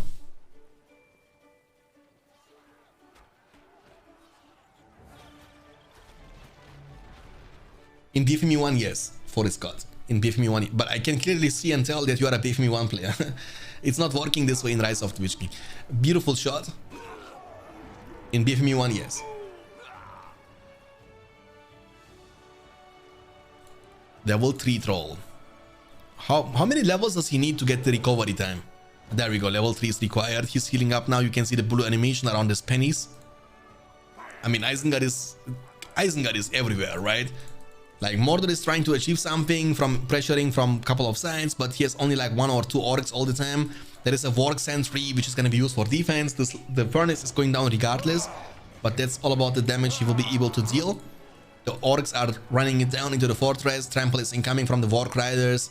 In BFME 1, yes, Forest God. In BFME 1, but I can clearly see and tell that you are a BFME 1 player. It's not working this way in Rise of the Witch King. Beautiful shot. In BFME 1, yes. Level 3 troll. How many levels does he need to get the recovery time? There we go, level 3 is required. He's healing up now. You can see the blue animation around his pennies. I mean, Isengard is everywhere, right? Like, Mordor is trying to achieve something from pressuring from a couple of sides, but he has only like 1 or 2 orcs all the time. There is a Warg Sentry, which is going to be used for defense. The furnace is going down regardless, but that's all about the damage he will be able to deal. The orcs are running it down into the fortress. Trample is incoming from the Warg Riders.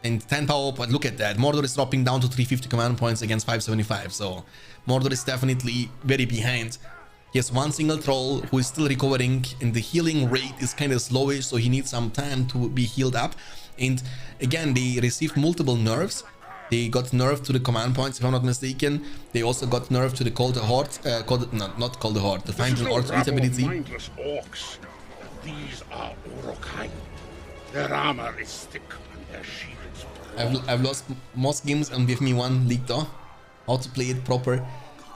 And 10 power, but look at that. Mordor is dropping down to 350 command points against 575. So Mordor is definitely very behind. He has 1 single troll who is still recovering, and the healing rate is kind of slowish, so he needs some time to be healed up. And again, they received multiple nerfs. They got nerfed to the command points, if I'm not mistaken. They also got nerfed to the Call the Horde, not Call the Horde, the Find an Orc ability. Mindless orcs. These are Urukai. Their armor is thick and their shields. I've lost most games on BFME 1 League though. How to play it proper.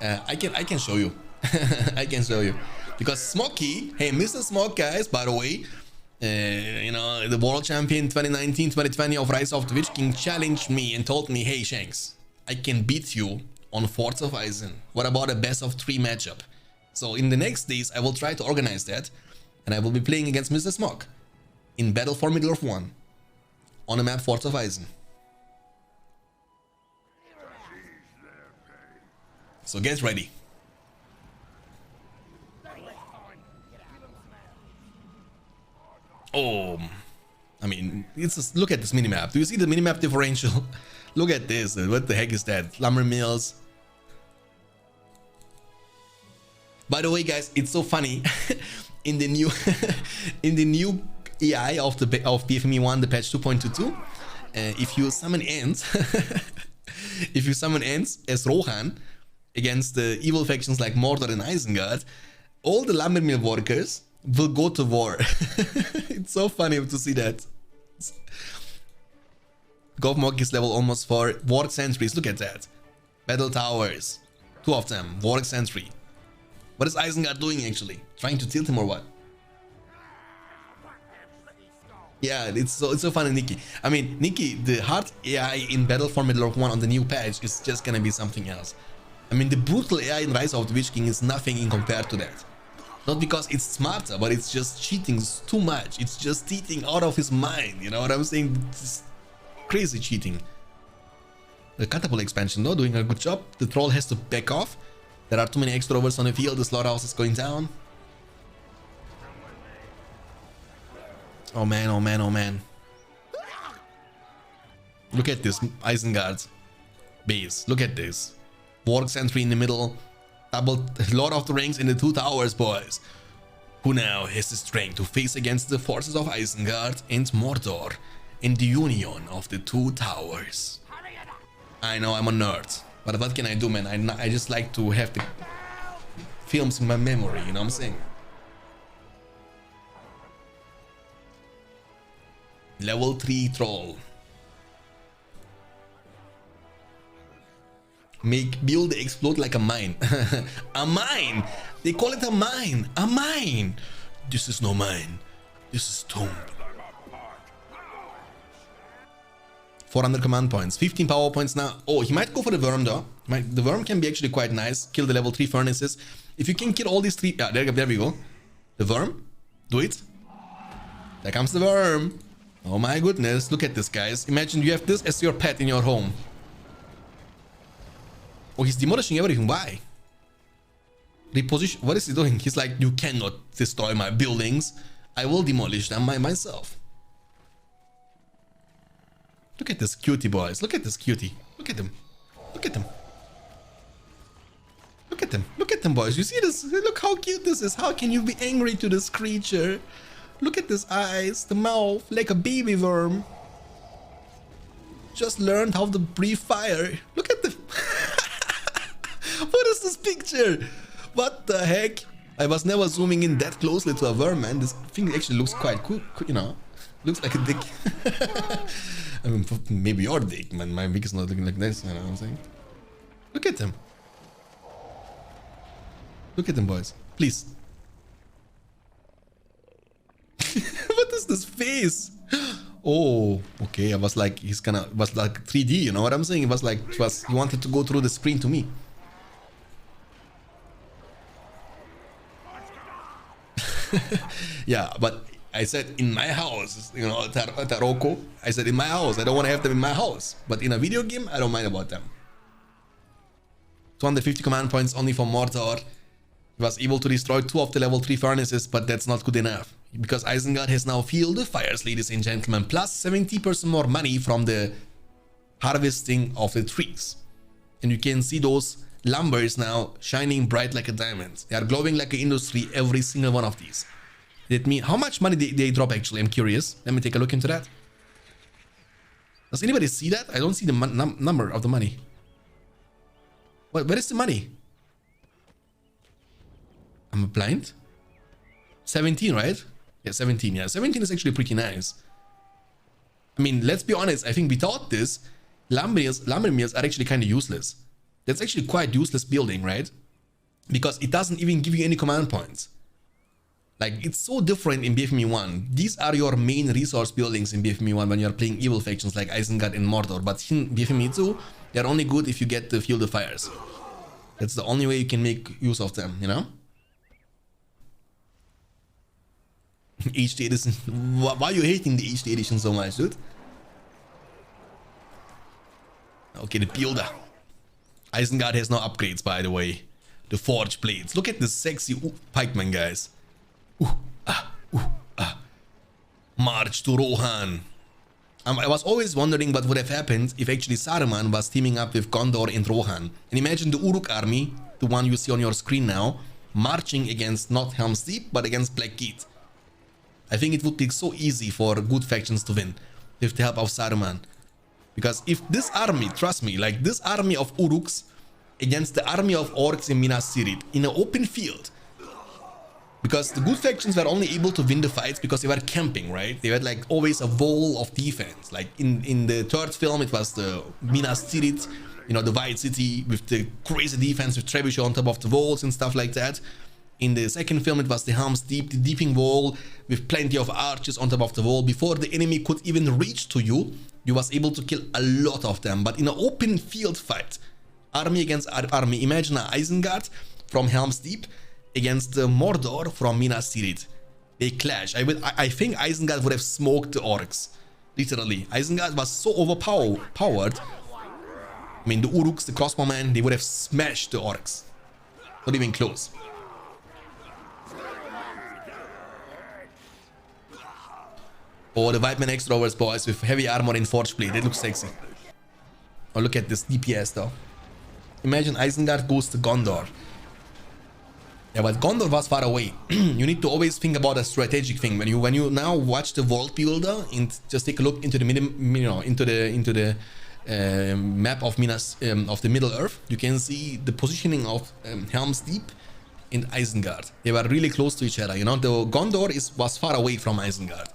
I can show you. I can show you. Because Smokey, hey, Mr. Smoke, guys, by the way, you know, the world champion 2019-2020 of Rise of the Witch King challenged me and told me, hey, Shanks, I can beat you on Forts of Eisen. What about a best of 3 matchup? So in the next days, I will try to organize that, and I will be playing against Mr. Smoke in Battle for Middle-earth 1 on the map Forts of Eisen. So get ready. Oh, I mean, it's just, look at this minimap. Do you see the minimap differential? Look at this. What the heck is that? Lumber mills. By the way, guys, it's so funny. in the new AI of BFME 1, the patch 2.22, if you summon ants, if you summon ants as Rohan against the evil factions like Mordor and Isengard, all the lumber mill workers will go to war. It's so funny to see that. Govmog is level almost 4. Warg Sentries, look at that. Battle Towers, 2 of them. Warg Sentry. What is Isengard doing actually? Trying to tilt him or what? Yeah, it's so funny, Nikki. I mean, Nikki, the hard AI in Battle for Middle-earth 1 on the new patch is just gonna be something else. I mean, the brutal AI in Rise of the Witch King is nothing in compared to that. Not because it's smarter, but it's just cheating too much. It's just cheating out of his mind. You know what I'm saying? It's crazy cheating. The catapult expansion though, doing a good job. The troll has to back off. There are too many extroverts on the field. The slaughterhouse is going down. Oh man, oh man, oh man. Look at this Isengard base. Look at this. Warg Sentry in the middle. Double Lord of the Rings in the 2 towers, boys. Who now has the strength to face against the forces of Isengard and Mordor in the union of the 2 towers? I know I'm a nerd, but what can I do, man? I just like to have the films in my memory, you know what I'm saying? Level 3 troll. Build explode like a mine. A mine! They call it a mine! A mine! This is no mine. This is tomb. 400 command points. 15 power points now. Oh, he might go for the worm though. The worm can be actually quite nice. Kill the level 3 furnaces. If you can kill all these 3... Yeah, there we go. The worm. Do it. There comes the worm. Oh my goodness. Look at this, guys. Imagine you have this as your pet in your home. Oh, he's demolishing everything. Why? Reposition. What is he doing? He's like, you cannot destroy my buildings. I will demolish them myself. Look at this cutie, boys. Look at this cutie. Look at him. Look at him. Look at him. Look at at them, boys. You see this? Look how cute this is. How can you be angry to this creature? Look at his eyes, the mouth, like a baby worm. Just learned how to breathe fire. Look at them. What is this picture? What the heck? I was never zooming in that closely to a worm, man. This thing actually looks quite cool, you know. Looks like a dick. I mean, maybe your dick, man. My dick is not looking like this, you know what I'm saying? Look at him. Look at them, boys. Please. What is this face? Oh, okay. I was like, was like 3D, you know what I'm saying? It was like, he wanted to go through the screen to me. Yeah, but I said in my house, you know, Taroko. I said in my house. I don't want to have them in my house. But in a video game, I don't mind about them. 250 command points only for Mordor. He was able to destroy 2 of the level 3 furnaces, but that's not good enough. Because Isengard has now filled the fires, ladies and gentlemen, plus 70% more money from the harvesting of the trees. And you can see those lumbers now shining bright like a diamond. They are glowing like an industry, every single one of these. Let me, how much money they drop actually? I'm curious. Let me take a look into that. Does anybody see that? I don't see the number of the money. Where is the money? I'm blind. 17, right? Yeah, 17. Yeah, 17 is actually pretty nice. I mean, let's be honest. I think without this, lumber mills are actually kind of useless. That's actually quite useless building, right? Because it doesn't even give you any command points. Like, it's so different in BFME 1. These are your main resource buildings in BFME 1 when you're playing evil factions like Isengard and Mordor. But in BFME 2, they're only good if you get to fuel the fires. That's the only way you can make use of them, you know? HD edition. Why are you hating the HD edition so much, dude? Okay, the builder. Isengard has no upgrades, by the way. The forge blades. Look at this sexy pikeman, guys. March to Rohan. I was always wondering what would have happened if actually Saruman was teaming up with Gondor and Rohan. And imagine the Uruk army, the one you see on your screen now, marching against not Helm's Deep, but against Blackgate. I think it would be so easy for good factions to win with the help of Saruman. Because if this army, trust me, like this army of Uruks against the army of Orcs in Minas Tirith in an open field, because the good factions were only able to win the fights because they were camping, right? They had like always a wall of defense. Like in the third film, it was the Minas Tirith, you know, the White City with the crazy defense with trebuchet on top of the walls and stuff like that. In the second film, it was the Helm's Deep, the deeping wall with plenty of archers on top of the wall. Before the enemy could even reach to you, you was able to kill a lot of them. But in an open field fight, army against army, imagine an Isengard from Helm's Deep against Mordor from Minas Tirith. They clash. I think Isengard would have smoked the orcs. Literally. Isengard was so overpowered. I mean, the Uruks, the crossbowmen, they would have smashed the orcs. Not even close. Oh, the White Man Extra Rovers, boys, with heavy armor and forge blade. They look sexy. Oh, look at this DPS, though. Imagine Isengard goes to Gondor. Yeah, but Gondor was far away. You need to always think about a strategic thing. When you now watch the world builder and just take a look into the map of Minas of the Middle Earth, you can see the positioning of Helm's Deep and Isengard. They were really close to each other. You know, the Gondor was far away from Isengard.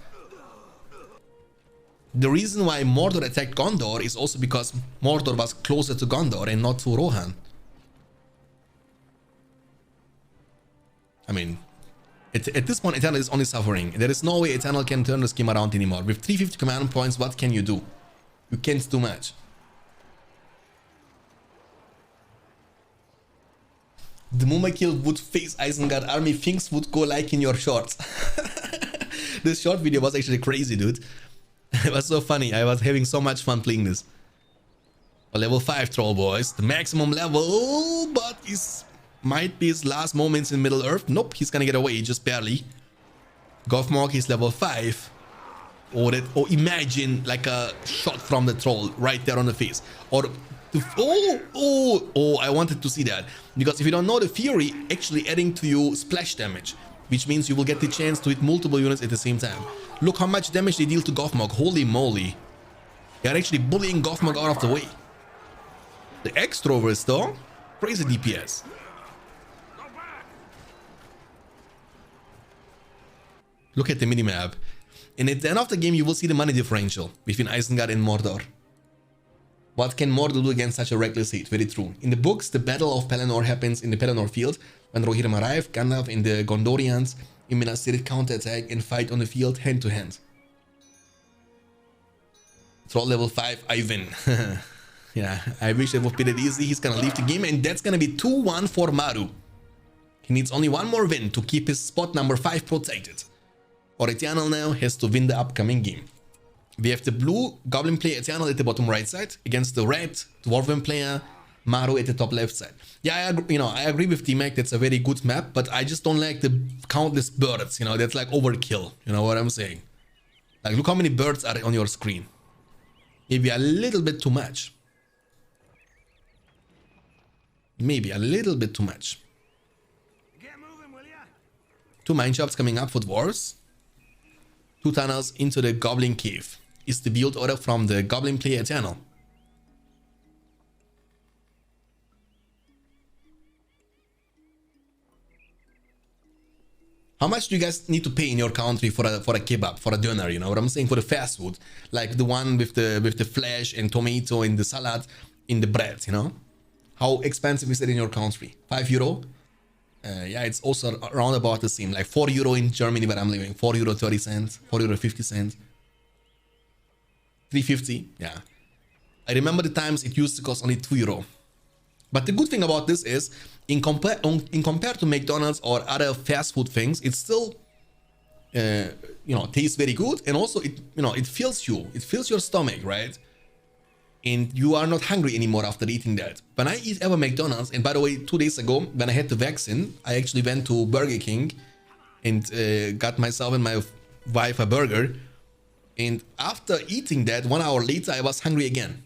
The reason why Mordor attacked Gondor is also because Mordor was closer to Gondor and not to Rohan. I mean, at this point, Eternal is only suffering. There is no way Eternal can turn the scheme around anymore. With 350 command points, what can you do? You can't do much. The Mumakil would face Isengard army, things would go like in your shorts. This short video was actually crazy, dude. It was so funny. I was having so much fun playing this. A level 5 troll, boys. The maximum level, but might be his last moments in Middle Earth. Nope, he's gonna get away, just barely. Gothmog is level 5. Or imagine like a shot from the troll right there on the face. Or I wanted to see that, because if you don't know, the Fury actually adding to you splash damage, which means you will get the chance to hit multiple units at the same time. Look how much damage they deal to Gothmog. Holy moly, they are actually bullying Gothmog out of the way. The extroverts though, crazy DPS. Look at the minimap. And at the end of the game, you will see the money differential between Isengard and Mordor. What can Mordor do against such a reckless hate? Very true. In the books, the Battle of Pelennor happens in the Pelennor field. When Rohirrim arrive, Gandalf and the Gondorians in Minas Tirith counterattack and fight on the field hand to hand. Troll level 5, I win. Yeah, I wish it would be that easy. He's gonna leave the game, and that's gonna be 2-1 for Maru. He needs only one more win to keep his spot number 5 protected. Or Eternal now has to win the upcoming game. We have the blue Goblin player Eternal at the bottom right side against the red Dwarven player Maru at the top left side. Yeah, I agree with D-Mac, that's a very good map, but I just don't like the countless birds, that's like overkill, you know what I'm saying? Like, look how many birds are on your screen. Maybe a little bit too much. Maybe a little bit too much. Get moving, will ya? 2 mine shafts coming up for dwarves. 2 tunnels into the Goblin Cave is the build order from the Goblin player Eternal. How much do you guys need to pay in your country for a kebab, for a dinner? You know what I'm saying? For the fast food, like the one with the flesh and tomato and the salad in the bread. How expensive is it in your country? €5. Yeah, it's also around about the same, like €4 in Germany where I'm living, €4.30, €4.50, €3.50. Yeah, I remember the times it used to cost only €2. But the good thing about this is, in compared to McDonald's or other fast food things, it still, tastes very good, and also it fills you, it fills your stomach, right? And you are not hungry anymore after eating that. When I eat ever McDonald's, and by the way, 2 days ago when I had the vaccine, I actually went to Burger King and got myself and my wife a burger. And after eating that, 1 hour later, I was hungry again.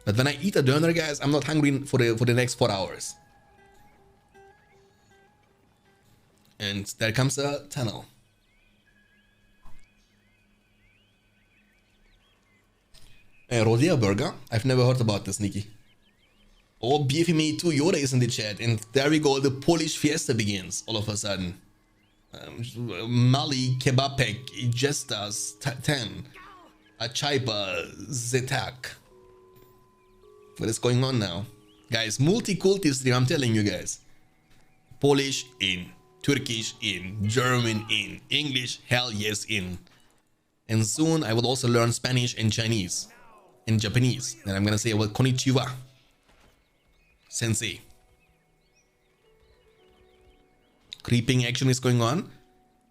But when I eat a doner, guys, I'm not hungry for the next 4 hours. And there comes a tunnel. A Rodeo Burger? I've never heard about this, Nikki. Oh, BFME 2 Yoda is in the chat. And there we go, the Polish fiesta begins all of a sudden. Mali Kebabek, Jestas, 10. Achaiba, Zetak. What is going on now? Guys, multi-culti stream, I'm telling you guys. Polish in, Turkish in, German in, English, hell yes in. And soon I will also learn Spanish and Chinese. And Japanese. And I'm gonna say, well, konnichiwa. Sensei. Creeping action is going on.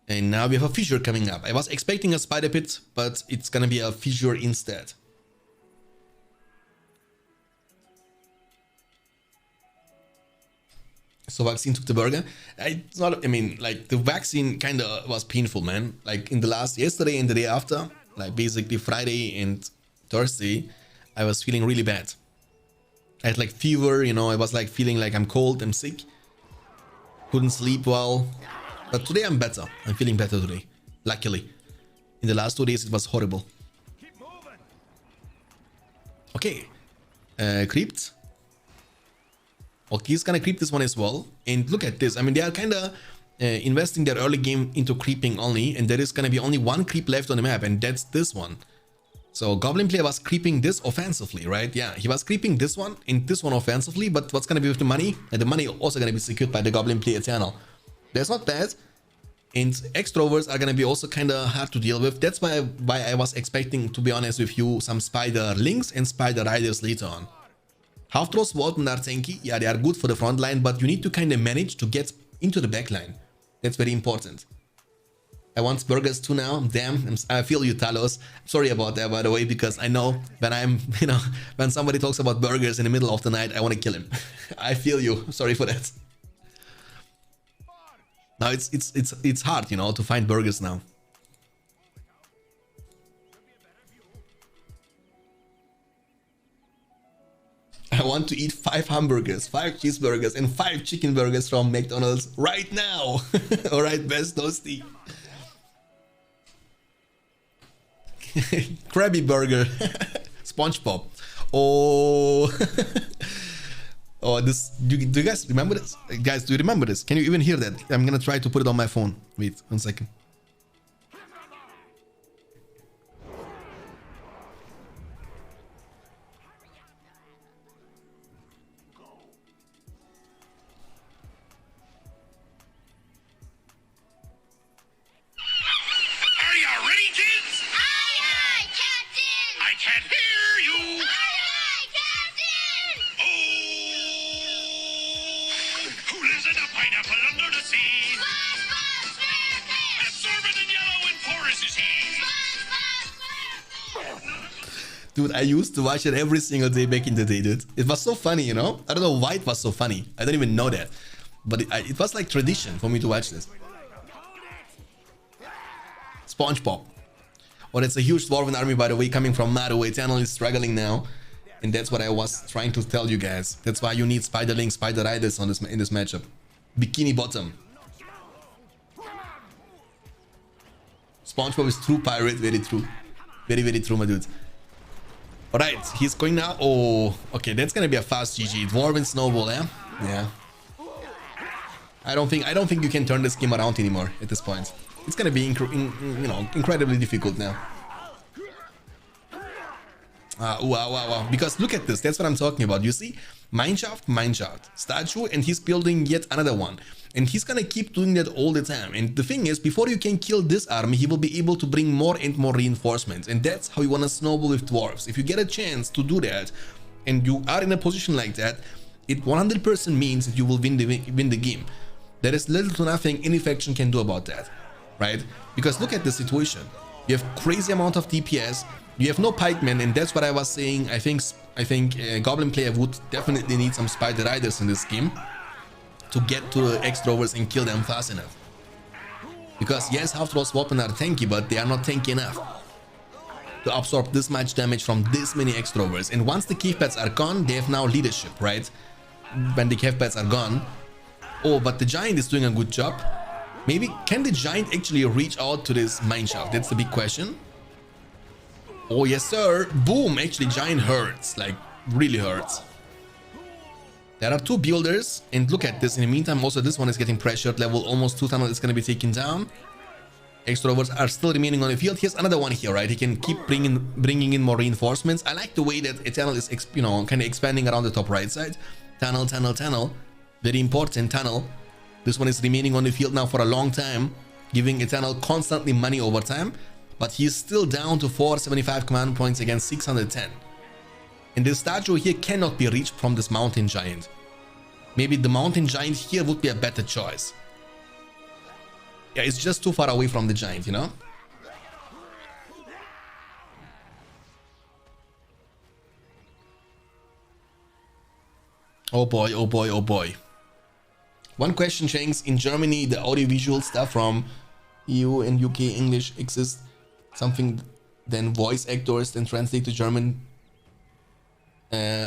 And now we have a fissure coming up. I was expecting a spider pit, but it's gonna be a fissure instead. So vaccine took the burger. It's not, like the vaccine kind of was painful, man. Like in yesterday and the day after, like basically Friday and Thursday, I was feeling really bad. I had like fever, I was like feeling like I'm cold, I'm sick. Couldn't sleep well. But today I'm better. I'm feeling better today. Luckily. In the last 2 days it was horrible. Okay. Creeped. Okay, he's gonna creep this one as well. And look at this. They are kind of investing their early game into creeping only. And there is gonna be only 1 creep left on the map. And that's this one. So Goblin player was creeping this offensively, right? Yeah, he was creeping this one and this one offensively. But what's gonna be with the money? And the money also gonna be secured by the Goblin player Eternal. That's not bad. And extroverts are gonna be also kind of hard to deal with. That's why I was expecting, to be honest with you, some Spider Links and Spider Riders later on. Half Trolls Waltman are tanky. Yeah, they are good for the front line, but you need to kind of manage to get into the back line. That's very important. I want burgers too now. Damn, I feel you, Talos. Sorry about that, by the way, because I know when I'm, when somebody talks about burgers in the middle of the night, I want to kill him. I feel you. Sorry for that. Now it's hard, to find burgers now. I want to eat 5 hamburgers, 5 cheeseburgers, and 5 chicken burgers from McDonald's right now. Alright, best Toasty. Krabby Burger. SpongeBob. Oh. Oh, this. Do you guys remember this? Guys, do you remember this? Can you even hear that? I'm gonna try to put it on my phone. Wait, 1 second. Dude, I used to watch it every single day back in the day, dude. It was so funny, you know? I don't know why it was so funny. I don't even know that. But it was like tradition for me to watch this. SpongeBob. Oh, that's a huge dwarven army, by the way, coming from Maru. Eternal is struggling now. And that's what I was trying to tell you guys. That's why you need Spiderling, Spider Riders on in this matchup. Bikini Bottom. SpongeBob is true pirate, very true. Very, very true, my dude. Alright, he's going now. Oh, okay, that's gonna be a fast GG. Dwarven Snowball, eh? Yeah. I don't think you can turn this game around anymore at this point. It's gonna be incredibly difficult now. Wow. Because look at this. That's what I'm talking about. You see, Mineshaft, statue, and he's building yet another one. And he's gonna keep doing that all the time. And the thing is, before you can kill this army, he will be able to bring more and more reinforcements. And that's how you wanna snowball with dwarves. If you get a chance to do that, and you are in a position like that, it 100% means that you will win the game. There is little to nothing any faction can do about that, right? Because look at the situation. You have crazy amount of DPS. You have no pikemen, and that's what I was saying. I think Goblin player would definitely need some Spider Riders in this game to get to the X-Rovers and kill them fast enough. Because yes, half-thrust weapons are tanky, but they are not tanky enough to absorb this much damage from this many X-Rovers. And once the cave pads are gone, they have now leadership, right? When the cave pads are gone. Oh, but the giant is doing a good job. Maybe can the giant actually reach out to this mineshaft? That's the big question. Oh yes sir, boom. Actually giant hurts, like really hurts. There are 2 builders, and look at this. In the meantime, also this one is getting pressured. Level almost 2 tunnel is going to be taken down. X-Rovers are still remaining on the field. Here's another one here, right? He can keep bringing in more reinforcements. I like the way that Eternal is kind of expanding around the top right side. Tunnel, very important tunnel. This one is remaining on the field now for a long time, giving Eternal constantly money over time. But he's still down to 475 command points against 610. And this statue here cannot be reached from this mountain giant. Maybe the mountain giant here would be a better choice. Yeah, it's just too far away from the giant, you know? Oh boy. One question, Shanks. In Germany, the audiovisual stuff from EU and UK English exists something then voice actors then translate to German.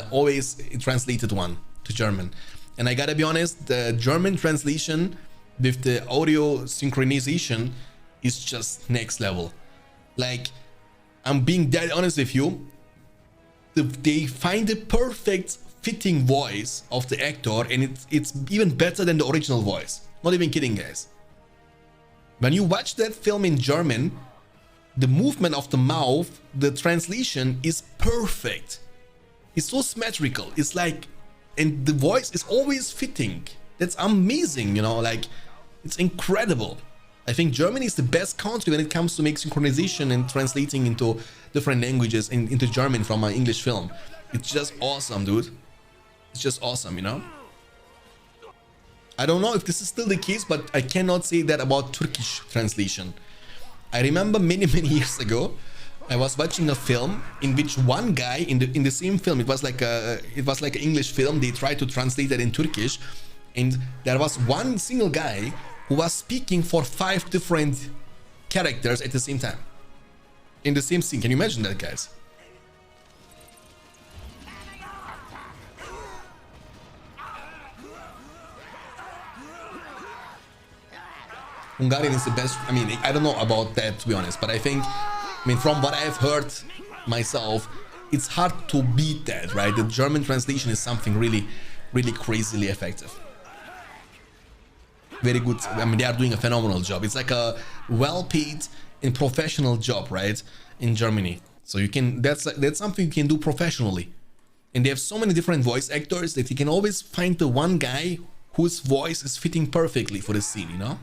Always translated one to German. And I gotta be honest, the German translation with the audio synchronization is just next level. Like, I'm being dead honest with you. They find the perfect fitting voice of the actor, and it's even better than the original voice. Not even kidding, guys. When you watch that film in German, the movement of the mouth, the translation is perfect. It's so symmetrical. It's like, and the voice is always fitting. That's amazing, you know, like, it's incredible. I think Germany is the best country when it comes to make synchronization and translating into different languages into German from an English film. It's just awesome, dude. It's just awesome, you know. I don't know if this is still the case, but I cannot say that about Turkish translation. I remember many years ago, I was watching a film in which one guy in the same film, it was like an English film. They tried to translate that in Turkish, and there was one single guy who was speaking for 5 different characters at the same time in the same scene. Can you imagine that, guys? Hungarian is the best. I mean, I don't know about that, to be honest, but I think, I mean, from what I've heard myself, it's hard to beat that, right? The German translation is something really, really crazily effective. Very good. I mean, they are doing a phenomenal job. It's like a well-paid and professional job, right, in Germany. So you can, that's something you can do professionally. And they have so many different voice actors that you can always find the one guy whose voice is fitting perfectly for the scene, you know?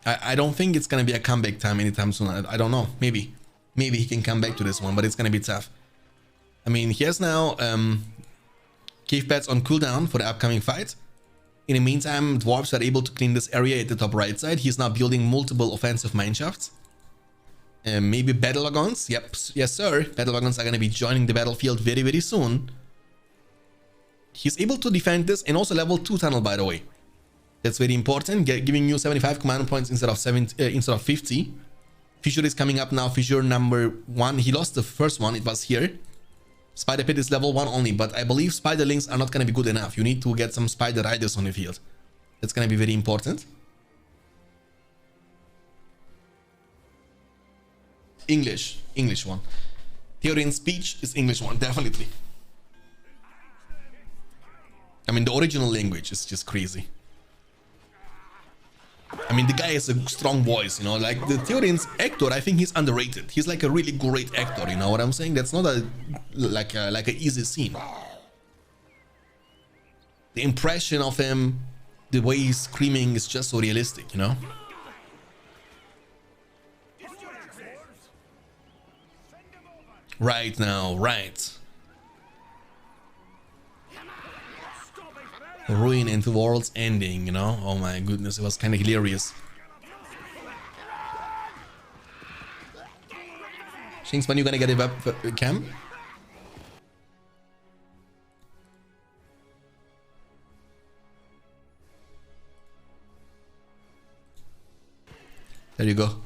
I don't think it's gonna be a comeback time anytime soon. I don't know. Maybe he can come back to this one, but it's gonna be tough. I mean, he has now cave pads on cooldown for the upcoming fight. In the meantime, dwarves are able to clean this area at the top right side. He's now building multiple offensive mineshafts. Maybe battle wagons. Yep, yes sir. Battle wagons are gonna be joining the battlefield very, very soon. He's able to defend this, and also level 2 tunnel, by the way. That's very important, giving you 75 command points instead of 50. Fissure is coming up now, fissure number 1. He lost the first one, it was here. Spider pit is level 1 only, but I believe spiderlings are not going to be good enough. You need to get some spider riders on the field. That's going to be very important. English one. Theory and speech is English one, definitely. I mean, the original language is just crazy. I mean, the guy has a strong voice, you know, like the Theoden's actor, I think he's underrated. He's like a really great actor, you know what I'm saying? That's not a like an easy scene. The impression of him, the way he's screaming is just so realistic, you know? Right now, right. Ruin into world's ending, you know? Oh my goodness, it was kind of hilarious. Shanks, when you gonna get a webcam? There you go.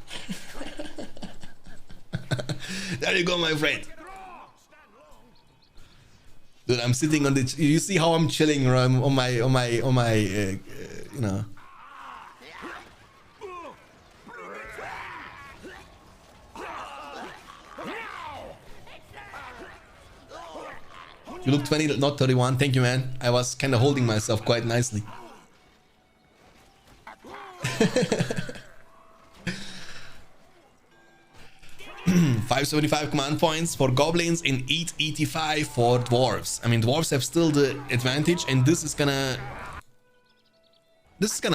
There you go, my friend. Dude, I'm sitting on the. You see how I'm chilling on my, you know. You look 20, not 31. Thank you, man. I was kind of holding myself quite nicely. 575 command points for goblins and 885 for dwarves. I mean, dwarves have still the advantage, and this is gonna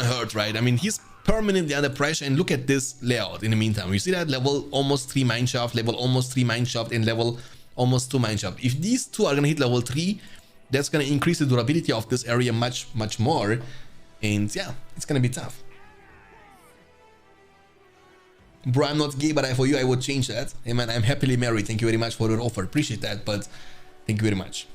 hurt, right? I mean, he's permanently under pressure, and look at this layout in the meantime. You see that level almost 3 mineshaft, level almost 3 mineshaft, and level almost 2 mineshaft. If these two are gonna hit level 3, that's gonna increase the durability of this area much more, and yeah, it's gonna be tough. Bro, I'm not gay, but for you I would change that. Hey man, I'm happily married. Thank you very much for your offer. Appreciate that, but thank you very much.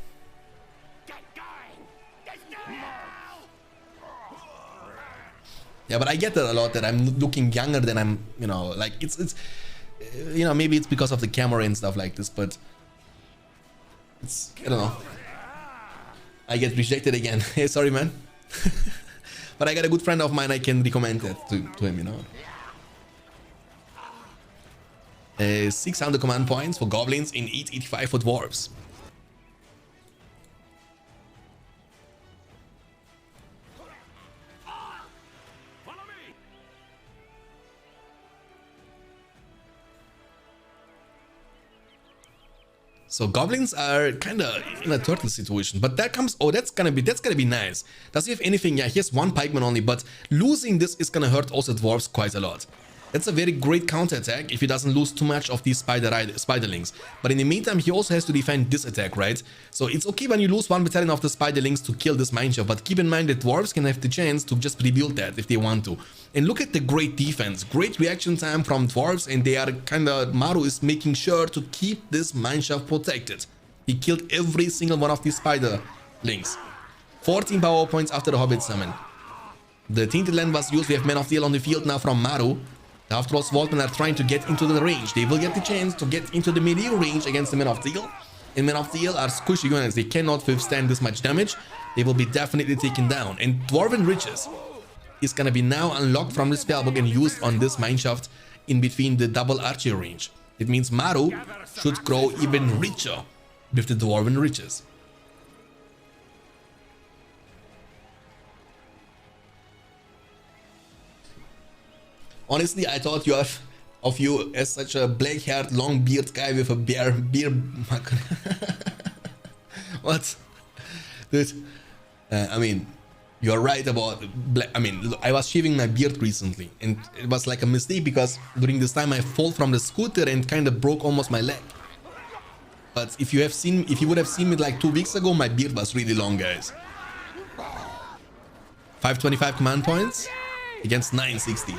Yeah, but I get that a lot, that I'm looking younger than I'm, you know, like it's you know, maybe it's because of the camera and stuff like this, but it's, I don't know. I get rejected again. Hey, sorry man. But I got a good friend of mine, I can recommend that to him, you know. 600 command points for goblins and 885 for dwarves. So goblins are kind of in a turtle situation, but that comes, oh, that's gonna be nice. Does he have anything? Yeah, he has one pikeman only, but losing this is gonna hurt also dwarves quite a lot. That's a very great counterattack if he doesn't lose too much of these spiderlings. But in the meantime, he also has to defend this attack, right? So it's okay when you lose one battalion of the spiderlings to kill this mineshaft, but keep in mind that dwarves can have the chance to just rebuild that if they want to. And look at the great defense, great reaction time from dwarves, and they are Maru is making sure to keep this mineshaft protected. He killed every single one of these spiderlings. 14 power points after the Hobbit summon. The Tainted Land was used. We have Men of Steel on the field now from Maru. The Half-Trolls Voltmen are trying to get into the range. They will get the chance to get into the melee range against the Men of Steel. in Men of Steel are squishy units. They cannot withstand this much damage. They will be definitely taken down. And Dwarven Riches is gonna be now unlocked from the spellbook and used on this mineshaft in between the double archer range. It means Maru should grow even richer with the Dwarven Riches. Honestly, I thought of you as such a black-haired, long-beard guy with a beard. What? Dude, I mean, you're right about black. I mean, I was shaving my beard recently, and it was like a mistake because during this time I fall from the scooter and kind of broke almost my leg. But if you would have seen me like 2 weeks ago, my beard was really long, guys. 525 command points against 960.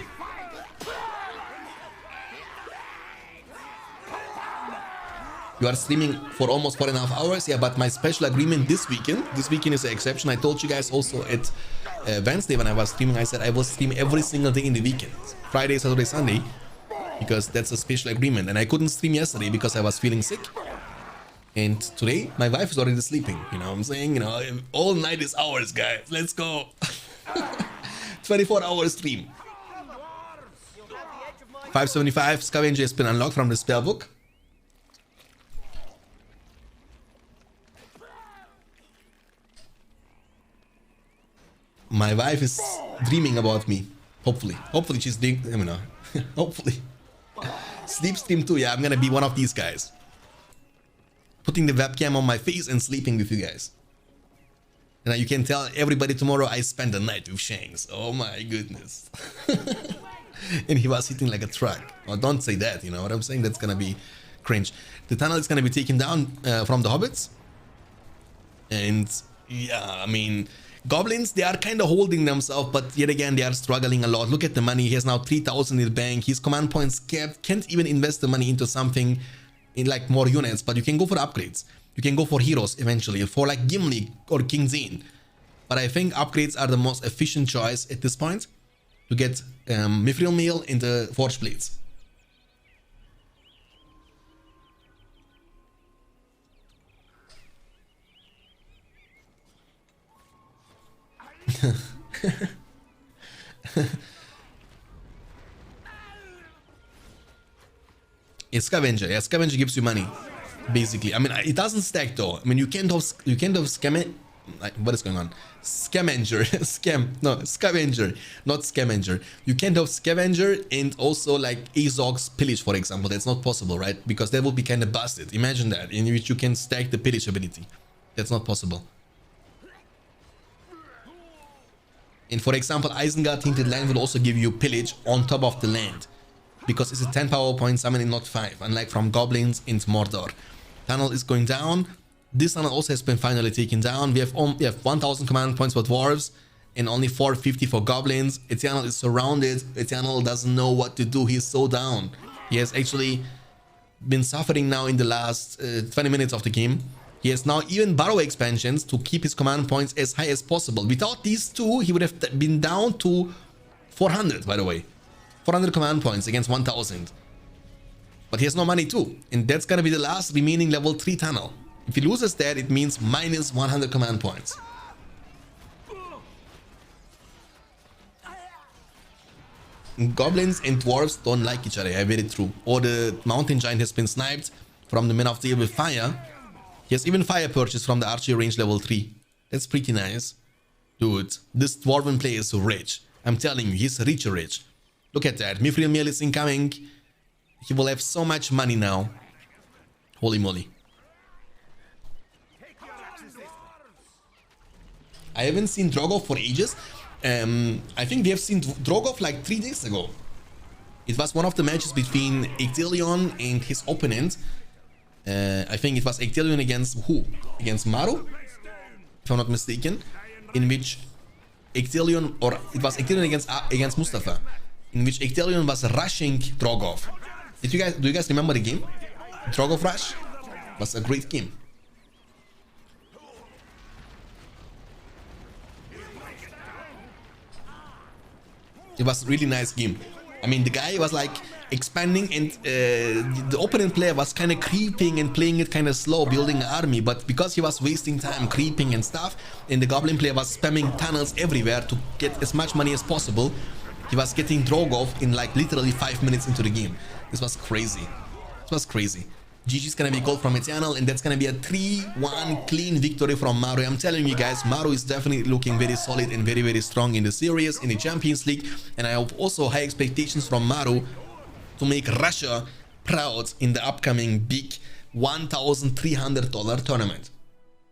You are streaming for almost 4.5 hours. Yeah, but my special agreement this weekend is an exception. I told you guys also at Wednesday when I was streaming, I said I will stream every single day in the weekend, Friday, Saturday, Sunday, because that's a special agreement. And I couldn't stream yesterday because I was feeling sick. And today my wife is already sleeping. You know what I'm saying? You know, all night is ours, guys. Let's go. 24-hour stream. 575 Scavenger has been unlocked from the spellbook. My wife is dreaming about me. Hopefully she's dreaming. I mean, hopefully. Sleep stream too. Yeah, I'm gonna be one of these guys. Putting the webcam on my face and sleeping with you guys. And you can tell everybody tomorrow I spent the night with Shanks. Oh my goodness. And he was sitting like a truck. Oh, don't say that, you know what I'm saying? That's gonna be cringe. The tunnel is gonna be taken down from the hobbits. And yeah, I mean, goblins, they are kind of holding themselves, but yet again, they are struggling a lot. Look at the money. He has now 3,000 in the bank. His command points can't even invest the money into something in like more units, but you can go for upgrades. You can go for heroes eventually, for like Gimli or King Zane. But I think upgrades are the most efficient choice at this point to get Mithril Mail in the Forge Blades. A scavenger. Yeah, scavenger gives you money, basically. I mean, it doesn't stack though. I mean, you can't have scam. Like, what is going on? Scavenger, scavenger, not scavenger. You can't have scavenger and also like Azog's pillage, for example. That's not possible, right? Because that would be kind of busted. Imagine that, in which you can stack the pillage ability. That's not possible. And for example, Isengard Tainted Land will also give you pillage on top of the land, because it's a 10 power point summoning, not 5, unlike from goblins in Mordor. Tunnel is going down. This tunnel also has been finally taken down. We have 1,000 command points for dwarves and only 450 for goblins. Eternal is surrounded. Eternal doesn't know what to do. He's so down. He has actually been suffering now in the last 20 minutes of the game. He has now even burrow expansions to keep his command points as high as possible. Without these two, he would have been down to 400, by the way. 400 command points against 1,000. But he has no money too. And that's gonna be the last remaining level 3 tunnel. If he loses that, it means minus 100 command points. Goblins and dwarves don't like each other, yeah, very true. Or the mountain giant has been sniped from the Men of Steel with fire. He has even fire purchase from the archery range level 3. That's pretty nice. Dude, this dwarven player is rich. I'm telling you, he's rich. Look at that. Mithril Mail is incoming. He will have so much money now. Holy moly. I haven't seen Drogoth for ages. I think we have seen Drogoth like 3 days ago. It was one of the matches between Ectelion and his opponent. I think it was Ectelion against who? Against Maru? If I'm not mistaken. In which Ectelion, or it was Ectelion against Mustafa. In which Ectelion was rushing Drogoth. Do you guys remember the game? Drogoth Rush? It was a great game. It was a really nice game. I mean, the guy was like expanding, and the opponent player was kind of creeping and playing it kind of slow, building an army. But because he was wasting time creeping and stuff, and the goblin player was spamming tunnels everywhere to get as much money as possible, he was getting drog off in like literally 5 minutes into the game. This was crazy. This was crazy. GG's gonna be called from Eternal, and that's gonna be a 3-1 clean victory from Maru. I'm telling you guys, Maru is definitely looking very solid and very, very strong in the series, in the Champions League. And I have also high expectations from Maru to make Russia proud in the upcoming big $1,300 tournament.